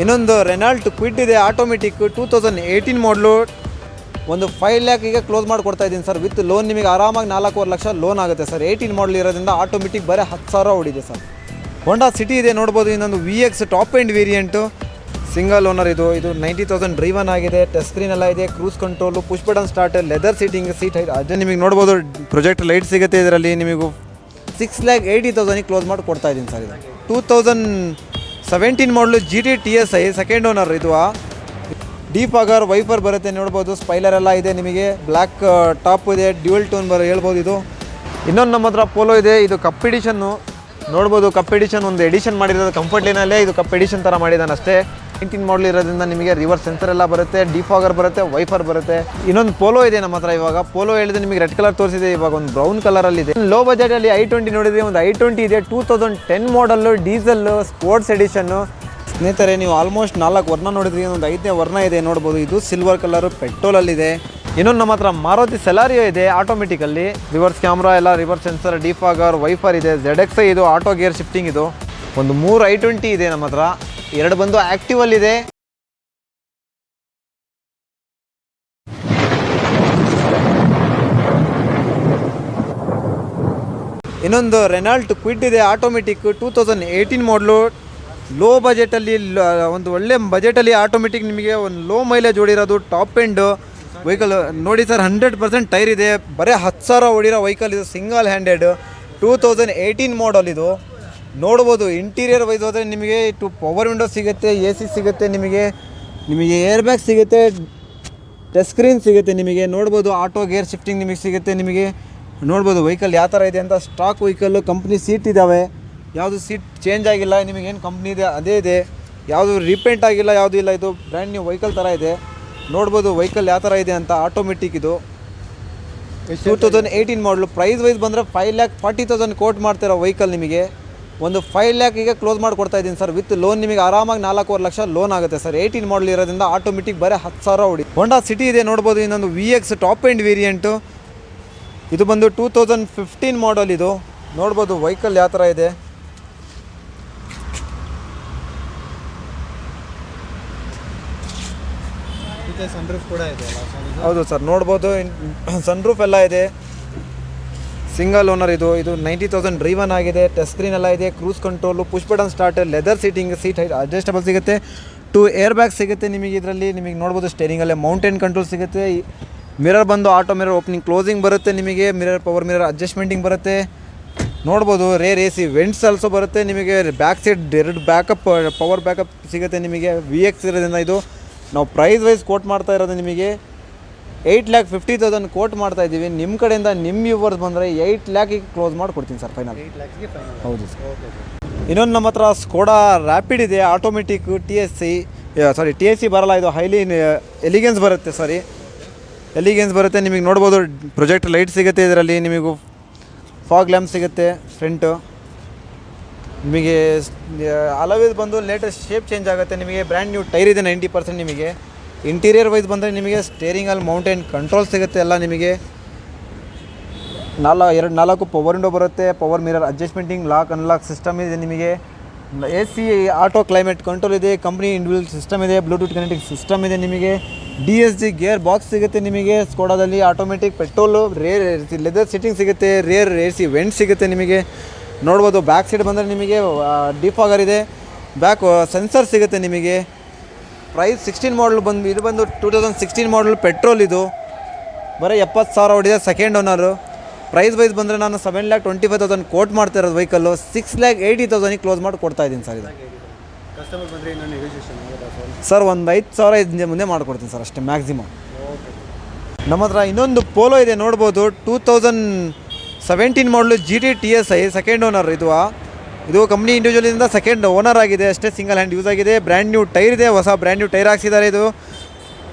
ಇನ್ನೊಂದು Renault Kwid ಇದೆ automatic 2018 ಮಾಡಲು. ಒಂದು 5 ಲ್ಯಾಕಿಗೆ ಕ್ಲೋಸ್ ಮಾಡಿ ಕೊಡ್ತಾ ಇದ್ದೀನಿ ಸರ್. ವಿತ್ ಲೋನ್ ನಿಮಗೆ ಆರಾಮಾಗಿ 4.25 ಲಕ್ಷ ಲೋನ್ ಆಗುತ್ತೆ ಸರ್. 18 ಮಾಡಲ್ ಇರೋದ್ರಿಂದ ಆಟೋಮೆಟಿಕ್ ಬರೀ 10,000 ಓಡಿದೆ ಸರ್. ಹೋಂಡಾ ಸಿಟಿ ಇದೆ ನೋಡ್ಬೋದು. ಇನ್ನೊಂದು VX top end variant, single owner. ಇದು 90,000 ಡ್ರೈವನ್ ಆಗಿದೆ. ಟಚ್ ಸ್ಕ್ರೀನ್ ಎಲ್ಲ ಇದೆ, cruise control, push button start, leather seating, seat height ಅದೇ ನಿಮಗೆ ನೋಡ್ಬೋದು. ಪ್ರೊಜೆಕ್ಟ್ ಲೈಟ್ ಸಿಗುತ್ತೆ ಇದರಲ್ಲಿ. ನಿಮಗೂ 6,80,000 ಕ್ಲೋಸ್ ಮಾಡಿ ಕೊಡ್ತಾ ಇದ್ದೀನಿ ಸರ್. ಇದು 2017 ಮಾಡಲು GT TSI ಸೆಕೆಂಡ್ ಓನರ್. ಇದು ಡಿಫಾಗರ್ ವೈಫರ್ ಬರುತ್ತೆ ನೋಡ್ಬೋದು. ಸ್ಪೈಲರ್ ಎಲ್ಲ ಇದೆ ನಿಮಗೆ. ಬ್ಲ್ಯಾಕ್ ಟಾಪ್ ಇದೆ, ಡ್ಯೂಯಲ್ ಟೋನ್ ಹೇಳ್ಬೋದು. ಇದು ಇನ್ನೊಂದು ನಮ್ಮ ಹತ್ರ ಪೋಲೋ ಇದೆ. ಇದು ಕಪ್ ಎಡಿಷನ್ನು ನೋಡ್ಬೋದು. ಕಪ್ ಎಡಿಷನ್ ಒಂದು ಎಡಿಷನ್ ಮಾಡಿರೋದು ಕಂಫರ್ಟ್ ಲೈನಲ್ಲೇ. ಇದು ಕಪ್ ಎಡಿಷನ್ ಥರ ಮಾಡಿದ್ದಾನೆ ಅಷ್ಟೇ. 19 ಮಾಡಲ್ ಇರೋದ್ರಿಂದ ನಿಮಗೆ ರಿವರ್ಸ್ ಸೆನ್ಸರ್ ಎಲ್ಲ ಬರುತ್ತೆ, ಡಿಫಾಗರ್ ಬರುತ್ತೆ, ವೈಫರ್ ಬರುತ್ತೆ. ಇನ್ನೊಂದು ಪೋಲೋ ಇದೆ ನಮ್ಮ ಹತ್ರ. ಇವಾಗ ಪೋಲೋ ಹೇಳಿದ್ರೆ ನಿಮಗೆ ರೆಡ್ ಕಲರ್ ತೋರಿಸಿದೆ, ಇವಾಗ ಒಂದು ಬ್ರೌನ್ ಕಲರಲ್ಲಿ ಇದೆ. ಲೋ ಬಜೆಟಲ್ಲಿ i20 ನೋಡಿದ್ರೆ ಒಂದು i20 ಇದೆ 2010 ಮಾಡಲ್ಲು, ಡೀಸೆಲ್ಲು, ಸ್ಪೋರ್ಟ್ಸ್ ಎಡಿಷನ್ನು. ಸ್ನೇಹಿತರೆ, ನೀವು ಆಲ್ಮೋಸ್ಟ್ 4 ವರ್ಣ ನೋಡಿದ್ರಿ. ಒಂದು 5ನೇ ವರ್ಣ ಇದೆ ನೋಡ್ಬೋದು. ಇದು ಸಿಲ್ವರ್ ಕಲರು, ಪೆಟ್ರೋಲಲ್ಲಿದೆ. ಇನ್ನೊಂದು ನಮ್ಮ ಹತ್ರ ಮಾರುತಿ ಸೆಲಾರಿಯೋ ಇದೆ ಆಟೋಮೆಟಿಕಲ್ಲಿ. ರಿವರ್ಸ್ ಕ್ಯಾಮ್ರಾ ಎಲ್ಲ, ರಿವರ್ಸ್ ಸೆನ್ಸರ್, ಡಿಫಾಗರ್, ವೈಫರ್ ಇದೆ. ZXi ಇದು ಆಟೋ ಗೇರ್ ಶಿಫ್ಟಿಂಗ್. ಇದು ಒಂದು 3 i20 ಇದೆ ನಮ್ಮ ಹತ್ರ. 2 ಬಂದು ಆ್ಯಕ್ಟಿವಲ್ಲಿದೆ. ಇನ್ನೊಂದು ರೆನಾಲ್ಟ್ ಕ್ವಿಡ್ ಇದೆ ಆಟೋಮೆಟಿಕ್ 2018 ಮಾಡಲು. ಲೋ ಬಜೆಟಲ್ಲಿ ಒಂದು ಒಳ್ಳೆ ಬಜೆಟಲ್ಲಿ ಆಟೋಮೆಟಿಕ್ ನಿಮಗೆ ಒಂದು ಲೋ ಮೈಲೇಜ್ ಓಡಿರೋದು ಟಾಪ್ ಎಂಡ್ ವೆಹಿಕಲ್ ನೋಡಿ ಸರ್. 100% ಟೈರ್ ಇದೆ. ಬರೀ 10,000 ಓಡಿರೋ ವೆಹಿಕಲ್ ಇದು. ಸಿಂಗಲ್ ಹ್ಯಾಂಡೆಡ್ 2018 ಮಾಡಲ್ ಇದು ನೋಡ್ಬೋದು. ಇಂಟೀರಿಯರ್ ವೈಸ್ ಹೋದರೆ ನಿಮಗೆ ಪವರ್ ವಿಂಡೋ ಸಿಗುತ್ತೆ, AC ಸಿಗುತ್ತೆ, ನಿಮಗೆ ಏರ್ ಬ್ಯಾಗ್ ಸಿಗುತ್ತೆ, ಟಚ್ ಸ್ಕ್ರೀನ್ ಸಿಗುತ್ತೆ. ನಿಮಗೆ ನೋಡ್ಬೋದು ಆಟೋ ಗೇರ್ ಶಿಫ್ಟಿಂಗ್ ನಿಮಗೆ ಸಿಗುತ್ತೆ. ನಿಮಗೆ ನೋಡ್ಬೋದು ವೆಹಿಕಲ್ ಯಾವ ಥರ ಇದೆ ಅಂತ. ಸ್ಟಾಕ್ ವೆಹಿಕಲ್ಲು, ಕಂಪ್ನಿ ಸೀಟ್ ಇದ್ದಾವೆ. ಯಾವುದು ಸೀಟ್ ಚೇಂಜ್ ಆಗಿಲ್ಲ. ನಿಮಗೇನು ಕಂಪ್ನಿ ಇದೆ ಅದೇ ಇದೆ. ಯಾವುದು ರೀಪೇಂಟ್ ಆಗಿಲ್ಲ, ಯಾವುದೂ ಇಲ್ಲ. ಇದು ಬ್ರ್ಯಾಂಡ್ ನ್ಯೂ ವೆಹಿಕಲ್ ಥರ ಇದೆ. ನೋಡ್ಬೋದು ವೆಹಿಕಲ್ ಯಾವ ಥರ ಇದೆ ಅಂತ. ಆಟೋಮೆಟಿಕ್ ಇದು 2018 ಮಾಡಲು. ಪ್ರೈಸ್ ವೈಸ್ ಬಂದರೆ 5,40,000 ಕೋಟ್ ಮಾಡ್ತಿರೋ ವೆಹಿಕಲ್ ನಿಮಗೆ ಒಂದು 5 ಲ್ಯಾಕಿಗೆ ಕ್ಲೋಸ್ ಮಾಡಿ ಕೊಡ್ತಾ ಇದ್ದೀನಿ ಸರ್. ವಿತ್ ಲೋನ್ ನಿಮಗೆ ಆರಾಮಾಗಿ 4.25 ಲಕ್ಷ ಲೋನ್ ಆಗುತ್ತೆ ಸರ್. 18 ಮಾಡಲ್ ಇರೋದ್ರಿಂದ ಆಟೋಮೆಟಿಕ್ ಬರೀ 10,000 ಓಡಿ. ಹೋಂಡಾ ಸಿಟಿ ಇದೆ ನೋಡ್ಬೋದು. ಇನ್ನೊಂದು VX ಟಾಪ್ ಎಂಡ್ ವೇರಿಯಂಟು. ಇದು ಬಂದು 2015 ಮಾಡಲ್. ಇದು ನೋಡ್ಬೋದು ವೆಹಿಕಲ್ ಯಾವ ಥರ ಇದೆ. ಸನ್ರೂಫ್ ಕೂಡ ಇದೆ. ಹೌದು ಸರ್, ನೋಡ್ಬೋದು. ಸನ್ರೂಫ್ ಎಲ್ಲ ಇದೆ. Single owner. ಇದು 90,000 ಡ್ರೈವನ್ ಆಗಿದೆ. ಟಚ್ ಸ್ಕ್ರೀನ್ ಎಲ್ಲ ಇದೆ, cruise control, push button start, leather seating, seat height adjustable ಸಿಗುತ್ತೆ. 2 ಏರ್ ಬ್ಯಾಗ್ ಸಿಗುತ್ತೆ ನಿಮಗೆ ಇದರಲ್ಲಿ. ನಿಮಗೆ ನೋಡ್ಬೋದು ಸ್ಟೇರಿಂಗಲ್ಲೇ ಮೌಂಟೇನ್ ಕಂಟ್ರೋಲ್ ಸಿಗುತ್ತೆ. ಮಿರರ್ ಬಂದು ಆಟೋ ಮಿರರ್ ಓಪನಿಂಗ್ ಕ್ಲೋಸಿಂಗ್ ಬರುತ್ತೆ ನಿಮಗೆ. ಮಿರರ್ ಪವರ್ ಮಿರರ್ ಅಡ್ಜಸ್ಟ್ಮೆಂಟಿಂಗ್ ಬರುತ್ತೆ ನೋಡ್ಬೋದು. ರೇರ್ AC ವೆಂಟ್ಸ್ ಆಲ್ಸೋ ಬರುತ್ತೆ ನಿಮಗೆ. Back side 2 backup power backup ಸಿಗುತ್ತೆ ನಿಮಗೆ. VX ಇರೋದ್ರಿಂದ ಇದು ನಾವು ಪ್ರೈಸ್ ವೈಸ್ ಕೋಟ್ ಮಾಡ್ತಾ ಇರೋದು ನಿಮಗೆ 8,50,000 ಕೋಟ್ ಮಾಡ್ತಾ ಇದ್ದೀವಿ. ನಿಮ್ಮ ಕಡೆಯಿಂದ ನಿಮ್ಮ ವ್ಯೂವರ್ಸ್ ಬಂದರೆ 8 ಲ್ಯಾಕಿಗೆ ಕ್ಲೋಸ್ ಮಾಡಿಕೊಡ್ತೀನಿ ಸರ್ ಫೈನಲ್. ಹೌದು ಸರ್. ಇನ್ನೊಂದು ನಮ್ಮ ಹತ್ರ ಸ್ಕೋಡಾ ರ್ಯಾಪಿಡ್ ಇದೆ ಆಟೋಮೆಟಿಕ್. TSI ಬರಲ್ಲ. ಇದು ಹೈಲಿ ಎಲಿಗೆನ್ಸ್ ಬರುತ್ತೆ. ಎಲಿಗೆನ್ಸ್ ಬರುತ್ತೆ. ನಿಮಗೆ ನೋಡ್ಬೋದು ಪ್ರೊಜೆಕ್ಟ್ ಲೈಟ್ ಸಿಗುತ್ತೆ ಇದರಲ್ಲಿ. ನಿಮಗೂ ಫಾಗ್ ಲ್ಯಾಂಪ್ ಸಿಗುತ್ತೆ ಫ್ರಂಟು. ನಿಮಗೆ ಅಲವೇಸ್ ಬಂದು ಲೇಟೆಸ್ಟ್ ಶೇಪ್ ಚೇಂಜ್ ಆಗುತ್ತೆ. ನಿಮಗೆ ಬ್ರ್ಯಾಂಡ್ ನ್ಯೂ ಟೈರ್ ಇದೆ 90%. ನಿಮಗೆ ಇಂಟೀರಿಯರ್ ವೈಸ್ ಬಂದರೆ ನಿಮಗೆ ಸ್ಟೇರಿಂಗಲ್ಲಿ ಮೌಂಟೇನ್ ಕಂಟ್ರೋಲ್ ಸಿಗುತ್ತೆ ಎಲ್ಲ. ನಿಮಗೆ 4 ಪವರ್ ವಿಂಡೋ ಬರುತ್ತೆ. Power mirror adjustmenting, lock unlock system ಇದೆ. ನಿಮಗೆ AC ಆಟೋ ಕ್ಲೈಮೇಟ್ ಕಂಟ್ರೋಲ್ ಇದೆ. ಕಂಪ್ನಿ ಇಂಡಿವಿಜುವಲ್ ಸಿಸ್ಟಮ್ ಇದೆ. ಬ್ಲೂಟೂತ್ ಕನೆಕ್ಟಿಂಗ್ ಸಿಸ್ಟಮ್ ಇದೆ. ನಿಮಗೆ DSG ಗೇರ್ ಬಾಕ್ಸ್ ಸಿಗುತ್ತೆ ನಿಮಗೆ ಸ್ಕೋಡಾದಲ್ಲಿ. Automatic petrol, rear leather seating ಸಿಗುತ್ತೆ. ರೇರ್ AC ವೆಂಟ್ ಸಿಗುತ್ತೆ ನಿಮಗೆ. ನೋಡ್ಬೋದು ಬ್ಯಾಕ್ ಸೈಡ್ ಬಂದರೆ ನಿಮಗೆ ಡಿಫಾಗರ್ ಇದೆ. ಬ್ಯಾಕ್ ಸೆನ್ಸರ್ ಸಿಗುತ್ತೆ ನಿಮಗೆ. ಪ್ರೈಸ್ 16 ಮಾಡಲ್ ಬಂದು ಇದು ಬಂದು 2016 ಮಾಡಲ್ ಪೆಟ್ರೋಲ್. ಇದು ಬರೀ 70,000 ಓಡಿದೆ. Second owner. ಪ್ರೈಸ್ ವೈಸ್ ಬಂದರೆ ನಾನು 7,25,000 ಕೋಟ್ ಮಾಡ್ತಾ ಇರೋದು ವೆಹಿಕಲ್ಲು. 6,80,000 ಕ್ಲೋಸ್ ಮಾಡಿ ಕೊಡ್ತಾ ಇದ್ದೀನಿ ಸರ್. ಇದು ಕಸ್ಟಮರ್ ಬಂದರೆ ಇನ್ನೂ ನೆಗೋಷಿಯೇಷನ್ ಸರ್ ಒಂದು 5,000 ಮುಂದೆ ಮಾಡಿಕೊಡ್ತೀನಿ ಸರ್ ಅಷ್ಟೇ ಮ್ಯಾಕ್ಸಿಮಮ್. ನಮ್ಮ ಹತ್ರ ಇನ್ನೊಂದು ಪೋಲೋ ಇದೆ ನೋಡ್ಬೋದು. 2017 ಮಾಡಲು GT TSI ಸೆಕೆಂಡ್ ಓನರ್. ಇದು ಕಂಪ್ನಿ ಇಂಡಿವಿಜುವಲಿಂದ ಸೆಕೆಂಡ್ ಓನರ್ ಆಗಿದೆ ಅಷ್ಟೇ. ಸಿಂಗಲ್ ಹ್ಯಾಂಡ್ ಯೂಸ್ ಆಗಿದೆ. ಬ್ರ್ಯಾಂಡ್ ನ್ಯೂ ಟೈರ್ ಇದೆ. ಹೊಸ ಬ್ರ್ಯಾಂಡ್ ನ್ಯೂ ಟೈರ್ ಹಾಕ್ಸಿದ್ದಾರೆ. ಇದು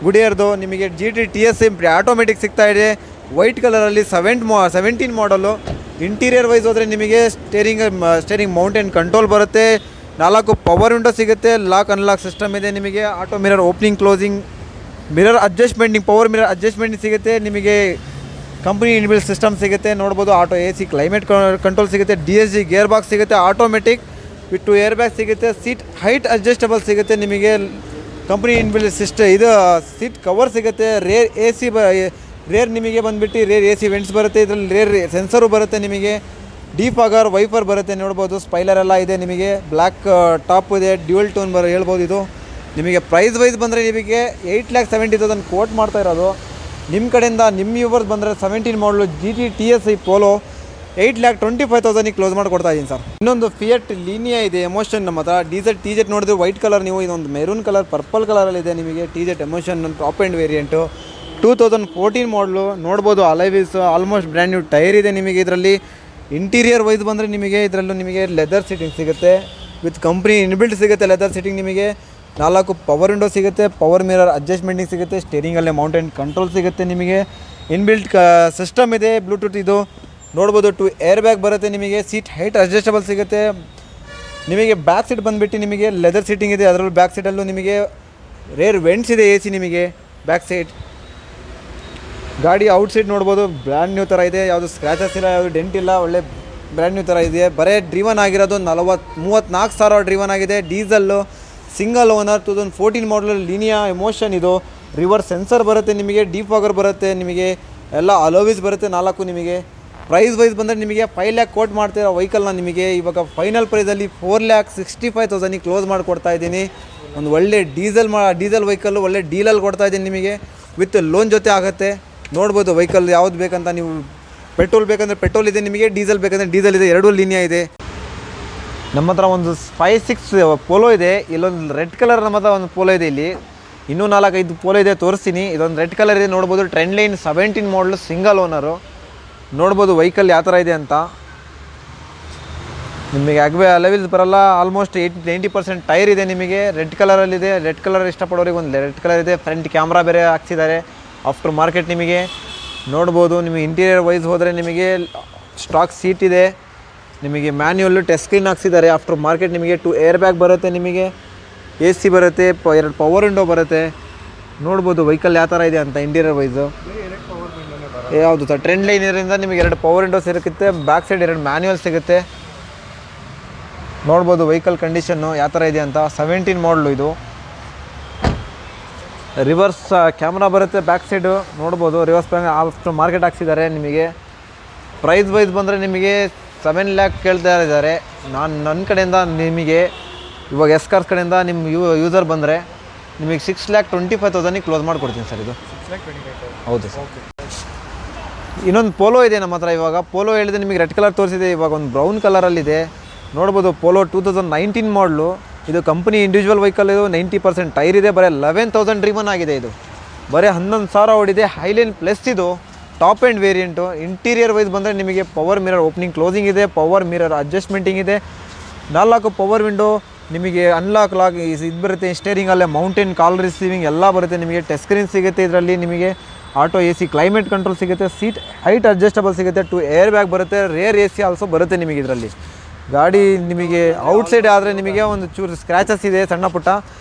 ಗುಡಿಯರ್ದು. ನಿಮಗೆ GT TSI ಆಟೋಮೆಟಿಕ್ ಸಿಗ್ತಾ ಇದೆ ವೈಟ್ ಕಲರಲ್ಲಿ. 17 ಮಾಡಲು. ಇಂಟೀರಿಯರ್ ವೈಸ್ ಹೋದರೆ ನಿಮಗೆ ಸ್ಟೇರಿಂಗ್ ಮೌಂಟೇನ್ ಕಂಟ್ರೋಲ್ ಬರುತ್ತೆ. 4 ಪವರ್ ವಿಂಡೋ ಸಿಗುತ್ತೆ. ಲಾಕ್ ಅನ್ಲಾಕ್ ಸಿಸ್ಟಮ್ ಇದೆ. ನಿಮಗೆ auto mirror opening closing, mirror adjustmenting, power mirror ಅಡ್ಜಸ್ಟ್ಮೆಂಟಿಂಗ್ ಸಿಗುತ್ತೆ. ನಿಮಗೆ ಕಂಪ್ನಿ ಇನ್ಬಿಲ್ಟ್ ಸಿಸ್ಟಮ್ ಸಿಗುತ್ತೆ. ನೋಡ್ಬೋದು ಆಟೋ AC ಕ್ಲೈಮೇಟ್ ಕಂಟ್ರೋಲ್ ಸಿಗುತ್ತೆ. DSG ಗೇರ್ ಬಾಕ್ಸ್ ಸಿಗುತ್ತೆ ಆಟೋಮೆಟಿಕ್ ವಿತ್ 2 ಏರ್ ಬ್ಯಾಗ್ ಸಿಗುತ್ತೆ. ಸೀಟ್ ಹೈಟ್ ಅಡ್ಜಸ್ಟಬಲ್ ಸಿಗುತ್ತೆ ನಿಮಗೆ. ಕಂಪ್ನಿ ಇನ್ಬಿಲ್ಟ್ ಸಿಸ್ಟಮ್ ಇದು ಸೀಟ್ ಕವರ್ ಸಿಗುತ್ತೆ. ರೇರ್ ಎ ಸಿ ರೇರ್ ನಿಮಗೆ ಬಂದುಬಿಟ್ಟು ರೇರ್ ಎ ಸಿ ವೆಂಟ್ಸ್ ಬರುತ್ತೆ. ಇದರಲ್ಲಿ ರೇರ್ ಸೆನ್ಸರು ಬರುತ್ತೆ ನಿಮಗೆ. ಡಿಫಾಗರ್ ವೈಫರ್ ಬರುತ್ತೆ ನೋಡ್ಬೋದು. ಸ್ಪೈಲರ್ ಎಲ್ಲ ಇದೆ ನಿಮಗೆ. ಬ್ಲ್ಯಾಕ್ ಟಾಪ್ ಇದೆ, ಡ್ಯೂಯಲ್ ಟೋನ್ ಹೇಳ್ಬೋದು. ಇದು ನಿಮಗೆ ಪ್ರೈಸ್ ವೈಸ್ ಬಂದರೆ ನಿಮಗೆ 8,70,000 ಕೋಟ್ ಮಾಡ್ತಾ ಇರೋದು. ನಿಮ್ಮ ಕಡೆಯಿಂದ ನಿಮ್ಮ ಯೂವರ್ಸ್ ಬಂದರೆ 17 ಮಾಡಲು GT TSI ಪೋಲೋ 8,25,000 ಕ್ಲೋಸ್ ಮಾಡಿ ಕೊಡ್ತಾ ಇದ್ದೀನಿ ಸರ್. ಇನ್ನೊಂದು ಫಿಯಟ್ ಲೀನಿಯಾ ಇದೆ ಎಮೋಷನ್ ನಮ್ಮ ಹತ್ರ. ಟಿ ಜೆಟ್ ನೋಡಿದ್ರೆ ವೈಟ್ ಕಲರ್, ನೀವು ಇದೊಂದು ಮೆರೂನ್ ಕಲರ್ ಪರ್ಪಲ್ ಕಲರಲ್ಲಿದೆ ನಿಮಗೆ. T-jet emotion top and variant 2014 ಮಾಡಲು ನೋಡ್ಬೋದು. ಅಲೈವಿಸ್ ಆಲ್ಮೋಸ್ಟ್ ಬ್ರ್ಯಾಂಡ್ ನ್ಯೂ ಟೈರ್ ಇದೆ ನಿಮಗೆ. ಇದರಲ್ಲಿ ಇಂಟೀರಿಯರ್ ವೈಸ್ ಬಂದರೆ ನಿಮಗೆ ಇದರಲ್ಲೂ ನಿಮಗೆ ಲೆದರ್ ಸೀಟಿಂಗ್ ಸಿಗುತ್ತೆ. ವಿತ್ ಕಂಪ್ನಿ ಇನ್ಬಿಲ್ಟ್ ಸಿಗುತ್ತೆ ಲೆದರ್ ಸೀಟಿಂಗ್ ನಿಮಗೆ. 4 ಪವರ್ ವಿಂಡೋ ಸಿಗುತ್ತೆ. ಪವರ್ ಮಿರರ್ ಅಡ್ಜಸ್ಟ್ಮೆಂಟಿಂಗ್ ಸಿಗುತ್ತೆ. ಸ್ಟೇರಿಂಗಲ್ಲೇ ಮೌಂಟೇನ್ ಕಂಟ್ರೋಲ್ ಸಿಗುತ್ತೆ ನಿಮಗೆ. ಇನ್ಬಿಲ್ಟ್ ಸಿಸ್ಟಮ್ ಇದೆ ಬ್ಲೂಟೂತ್. ಇದು ನೋಡ್ಬೋದು 2 ಏರ್ ಬ್ಯಾಗ್ ಬರುತ್ತೆ ನಿಮಗೆ. ಸೀಟ್ ಹೈಟ್ ಅಡ್ಜಸ್ಟಬಲ್ ಸಿಗುತ್ತೆ ನಿಮಗೆ. ಬ್ಯಾಕ್ ಸೀಟ್ ಬಂದುಬಿಟ್ಟು ನಿಮಗೆ ಲೆದರ್ ಸೀಟಿಂಗ್ ಇದೆ. ಅದರಲ್ಲೂ ಬ್ಯಾಕ್ ಸೀಟಲ್ಲೂ ನಿಮಗೆ ರೇರ್ ವೆಂಟ್ಸ್ ಇದೆ. AC ನಿಮಗೆ ಬ್ಯಾಕ್ ಸೈಡ್. ಗಾಡಿ ಔಟ್ ಸೈಡ್ ನೋಡ್ಬೋದು ಬ್ರ್ಯಾಂಡ್ ನ್ಯೂ ಥರ ಇದೆ. ಯಾವುದು ಸ್ಕ್ರ್ಯಾಚಸ್ ಇಲ್ಲ, ಯಾವುದು ಡೆಂಟ್ ಇಲ್ಲ. ಒಳ್ಳೆ ಬ್ರ್ಯಾಂಡ್ ನ್ಯೂ ಥರ ಇದೆ. ಬರೀ ಡ್ರಿವನ್ ಆಗಿರೋದು 34,000 ಡ್ರಿವನ್ ಆಗಿದೆ. ಡೀಸಲ್ಲು ಸಿಂಗಲ್ ಓನರ್ 2014 ಮಾಡಲ್ ಲೀನಿಯಾ ಎಮೋಷನ್. ಇದು ರಿವರ್ಸ್ ಸೆನ್ಸರ್ ಬರುತ್ತೆ ನಿಮಗೆ. ಡಿಫಾಗರ್ ಬರುತ್ತೆ ನಿಮಗೆ. ಎಲ್ಲ ಅಲೋವಿಸ್ ಬರುತ್ತೆ 4 ನಿಮಗೆ. ಪ್ರೈಸ್ ವೈಸ್ ಬಂದರೆ ನಿಮಗೆ 5 lakh ಕೋಟ್ ಮಾಡ್ತಿರೋ ವೆಹಿಕಲ್ನ ನಿಮಗೆ ಇವಾಗ ಫೈನಲ್ ಪ್ರೈಸಲ್ಲಿ 4,65,000 ಕ್ಲೋಸ್ ಮಾಡಿಕೊಡ್ತಾ ಇದ್ದೀನಿ. ಒಂದು ಒಳ್ಳೆ ಡೀಸೆಲ್ ವೆಹಿಕಲ್ಲು ಒಳ್ಳೆ ಡೀಲಲ್ಲಿ ಕೊಡ್ತಾ ಇದ್ದೀನಿ ನಿಮಗೆ. ವಿತ್ ಲೋನ್ ಜೊತೆ ಆಗುತ್ತೆ. ನೋಡ್ಬೋದು ವೆಹಿಕಲ್ ಯಾವ್ದು ಬೇಕಂತ. ನೀವು ಪೆಟ್ರೋಲ್ ಬೇಕಂದರೆ ಪೆಟ್ರೋಲ್ ಇದೆ ನಿಮಗೆ. ಡೀಸೆಲ್ ಬೇಕಂದರೆ ಡೀಸೆಲ್ ಇದೆ. ಎರಡೂ ಲೀನಿಯಾ ಇದೆ ನಮ್ಮ ಹತ್ರ. ಒಂದು 5-6 ಪೋಲೋ ಇದೆ. ಇಲ್ಲೊಂದು ರೆಡ್ ಕಲರ್ ನಮ್ಮ ಹತ್ರ ಒಂದು ಪೋಲೋ ಇದೆ. ಇಲ್ಲಿ ಇನ್ನೂ 4-5 ಪೋಲೋ ಇದೆ, ತೋರಿಸ್ತೀನಿ. ಇದೊಂದು ರೆಡ್ ಕಲರ್ ಇದೆ ನೋಡ್ಬೋದು. ಟ್ರೆಂಡ್ ಲೈನ್ 17 ಮಾಡಲು ಸಿಂಗಲ್ ಓನರು. ನೋಡ್ಬೋದು ವೆಹಿಕಲ್ ಯಾವ ಥರ ಇದೆ ಅಂತ. ನಿಮಗೆ ಅಲವಿಲ್ಸ್ ಬರಲ್ಲ. ಆಲ್ಮೋಸ್ಟ್ 80-90% ಟೈರ್ ಇದೆ ನಿಮಗೆ. ರೆಡ್ ಕಲರಲ್ಲಿದೆ. ರೆಡ್ ಕಲರ್ ಇಷ್ಟಪಡೋರಿಗೆ ಒಂದು ರೆಡ್ ಕಲರ್ ಇದೆ. ಫ್ರಂಟ್ ಕ್ಯಾಮ್ರಾ ಬೇರೆ ಹಾಕ್ಸಿದ್ದಾರೆ ಆಫ್ಟರ್ ಮಾರ್ಕೆಟ್ ನಿಮಗೆ. ನೋಡ್ಬೋದು ನಿಮಗೆ ಇಂಟೀರಿಯರ್ ವೈಸ್ ಹೋದರೆ ನಿಮಗೆ ಸ್ಟಾಕ್ ಸೀಟ್ ಇದೆ ನಿಮಗೆ. ಮ್ಯಾನ್ಯುವಲ್ಲು ಟಚ್ ಸ್ಕ್ರೀನ್ ಹಾಕ್ಸಿದ್ದಾರೆ ಆಫ್ಟರ್ ಮಾರ್ಕೆಟ್ ನಿಮಗೆ. 2 ಏರ್ ಬ್ಯಾಗ್ ಬರುತ್ತೆ ನಿಮಗೆ. AC ಬರುತ್ತೆ. 2 ಪವರ್ ವಿಂಡೋ ಬರುತ್ತೆ. ನೋಡ್ಬೋದು ವೆಹಿಕಲ್ ಯಾವ ಥರ ಇದೆ ಅಂತ ಇಂಟೀರಿಯರ್ ವೈಸು. ಯಾವುದು ಸರ್ ಟ್ರೆಂಡ್ ಲೈನ್ ಇದರಿಂದ ನಿಮಗೆ 2 ಪವರ್ ವಿಂಡೋ ಸಿಗುತ್ತೆ. ಬ್ಯಾಕ್ ಸೈಡ್ 2 ಮ್ಯಾನ್ಯುವಲ್ ಸಿಗುತ್ತೆ. ನೋಡ್ಬೋದು ವೆಹಿಕಲ್ ಕಂಡೀಷನ್ನು ಯಾವ ಥರ ಇದೆ ಅಂತ. 17 ಮಾಡಲು ಇದು. ರಿವರ್ಸ್ ಕ್ಯಾಮ್ರಾ ಬರುತ್ತೆ ಬ್ಯಾಕ್ ಸೈಡು. ನೋಡ್ಬೋದು ರಿವರ್ಸ್ ಬ್ಯಾಂಕ್ ಆಫ್ಟರ್ ಮಾರ್ಕೆಟ್ ಹಾಕ್ಸಿದ್ದಾರೆ ನಿಮಗೆ. ಪ್ರೈಸ್ ವೈಸ್ ಬಂದರೆ ನಿಮಗೆ 7 lakh ಕೇಳ್ತಾ ಇದ್ದಾರೆ. ನನ್ನ ಕಡೆಯಿಂದ ನಿಮಗೆ ಇವಾಗ ಕಾರ್ಸ್ ಕಡೆಯಿಂದ ನಿಮ್ಮ ಯೂಸರ್ ಬಂದರೆ ನಿಮಗೆ 6,25,000 ಕ್ಲೋಸ್ ಮಾಡಿಕೊಡ್ತೀನಿ ಸರ್. ಇದು ಹೌದು ಸರ್. ಇನ್ನೊಂದು ಪೋಲೋ ಇದೆ ನಮ್ಮ ಹತ್ರ. ಇವಾಗ ಪೋಲೋ ಹೇಳಿದೆ ನಿಮಗೆ ರೆಡ್ ಕಲರ್ ತೋರಿಸಿದೆ. ಇವಾಗ ಒಂದು ಬ್ರೌನ್ ಕಲರಲ್ಲಿದೆ ನೋಡ್ಬೋದು. ಪೋಲೋ 2019 ಮಾಡಲು. ಇದು ಕಂಪ್ನಿ ಇಂಡಿವಿಜುವಲ್ ವೆಹಿಕಲ್. ಇದು 90% ಟೈರ್ ಇದೆ. ಬರೀ 11,000 ಡ್ರಿವನ್ ಆಗಿದೆ. ಇದು ಬರೀ 11,000 ಓಡಿದೆ. ಹೈಲೈನ್ ಪ್ಲಸ್ ಇದು top and variant. Interior wise ಬಂದರೆ ನಿಮಗೆ ಪವರ್ ಮಿರರ್ ಓಪನಿಂಗ್ ಕ್ಲೋಸಿಂಗ್ ಇದೆ. ಪವರ್ ಮಿರರ್ ಅಡ್ಜಸ್ಟ್ಮೆಂಟಿಂಗ್ ಇದೆ. 4 ಪವರ್ ವಿಂಡೋ ನಿಮಗೆ. ಅನ್ಲಾಕ್ ಲಾಕ್ ಇದು ಬರುತ್ತೆ. ಸ್ಟೇರಿಂಗಲ್ಲೇ ಮೌಂಟೇನ್ ಕಾಲ್ ರಿಸೀವಿಂಗ್ ಎಲ್ಲ ಬರುತ್ತೆ ನಿಮಗೆ. ಟಚ್ ಸ್ಕ್ರೀನ್ ಸಿಗುತ್ತೆ ಇದರಲ್ಲಿ ನಿಮಗೆ. ಆಟೋ AC ಕ್ಲೈಮೇಟ್ ಕಂಟ್ರೋಲ್ ಸಿಗುತ್ತೆ. ಸೀಟ್ ಹೈಟ್ ಅಡ್ಜಸ್ಟಬಲ್ ಸಿಗುತ್ತೆ. 2 ಏರ್ ಬ್ಯಾಗ್ ಬರುತ್ತೆ. ರೇರ್ AC ಆಲ್ಸೋ ಬರುತ್ತೆ ನಿಮಗೆ ಇದರಲ್ಲಿ. ಗಾಡಿ ನಿಮಗೆ ಔಟ್ಸೈಡ್ ಆದರೆ ನಿಮಗೆ ಒಂದು ಚೂರು ಸ್ಕ್ರ್ಯಾಚಸ್ ಇದೆ ಸಣ್ಣ ಪುಟ್ಟ.